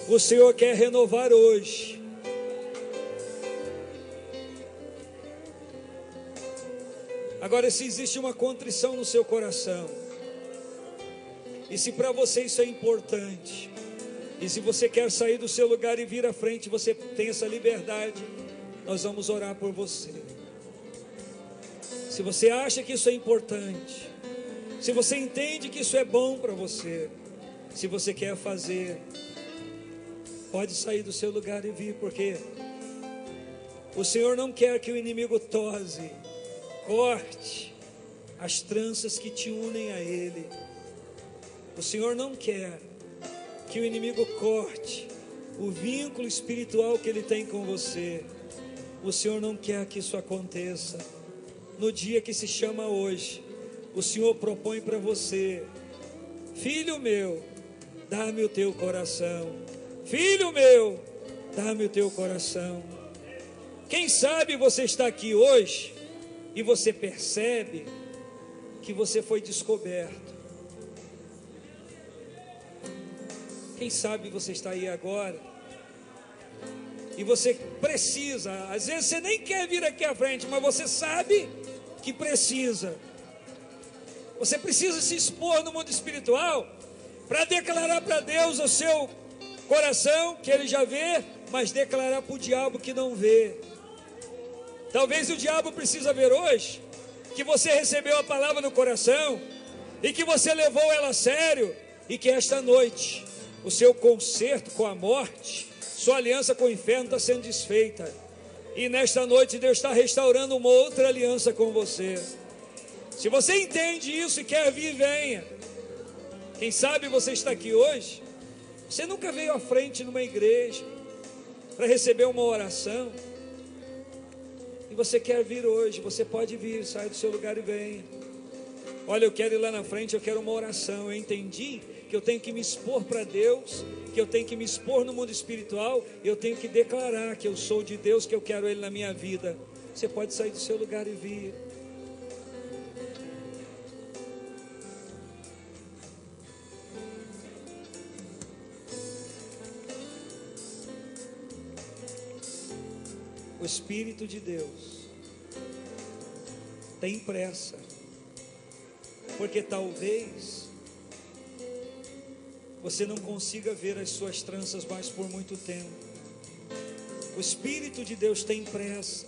o Senhor quer renovar hoje. Agora, se existe uma contrição no seu coração, e se para você isso é importante, e se você quer sair do seu lugar e vir à frente, você tem essa liberdade, nós vamos orar por você. Se você acha que isso é importante, se você entende que isso é bom para você, se você quer fazer, pode sair do seu lugar e vir, porque o Senhor não quer que o inimigo tose, corte as tranças que te unem a Ele. O Senhor não quer que o inimigo corte o vínculo espiritual que Ele tem com você. O Senhor não quer que isso aconteça. No dia que se chama hoje, o Senhor propõe para você: filho meu, dá-me o teu coração. Filho meu, dá-me o teu coração. Quem sabe você está aqui hoje e você percebe que você foi descoberto. Quem sabe você está aí agora e você precisa, às vezes você nem quer vir aqui à frente, mas você sabe que precisa. Você precisa se expor no mundo espiritual para declarar para Deus o seu coração, que Ele já vê, mas declarar para o diabo que não vê. Talvez o diabo precisa ver hoje que você recebeu a palavra no coração e que você levou ela a sério, e que esta noite o seu concerto com a morte, sua aliança com o inferno está sendo desfeita, e nesta noite Deus está restaurando uma outra aliança com você. Se você entende isso e quer vir, venha. Quem sabe você está aqui hoje, você nunca veio à frente numa igreja para receber uma oração, e você quer vir hoje, você pode vir, sai do seu lugar e venha. Olha, eu quero ir lá na frente, eu quero uma oração. Eu entendi que eu tenho que me expor para Deus, que eu tenho que me expor no mundo espiritual, eu tenho que declarar que eu sou de Deus, que eu quero Ele na minha vida. Você pode sair do seu lugar e vir. O Espírito de Deus tem pressa, porque talvez você não consiga ver as suas tranças mais por muito tempo. O Espírito de Deus tem pressa,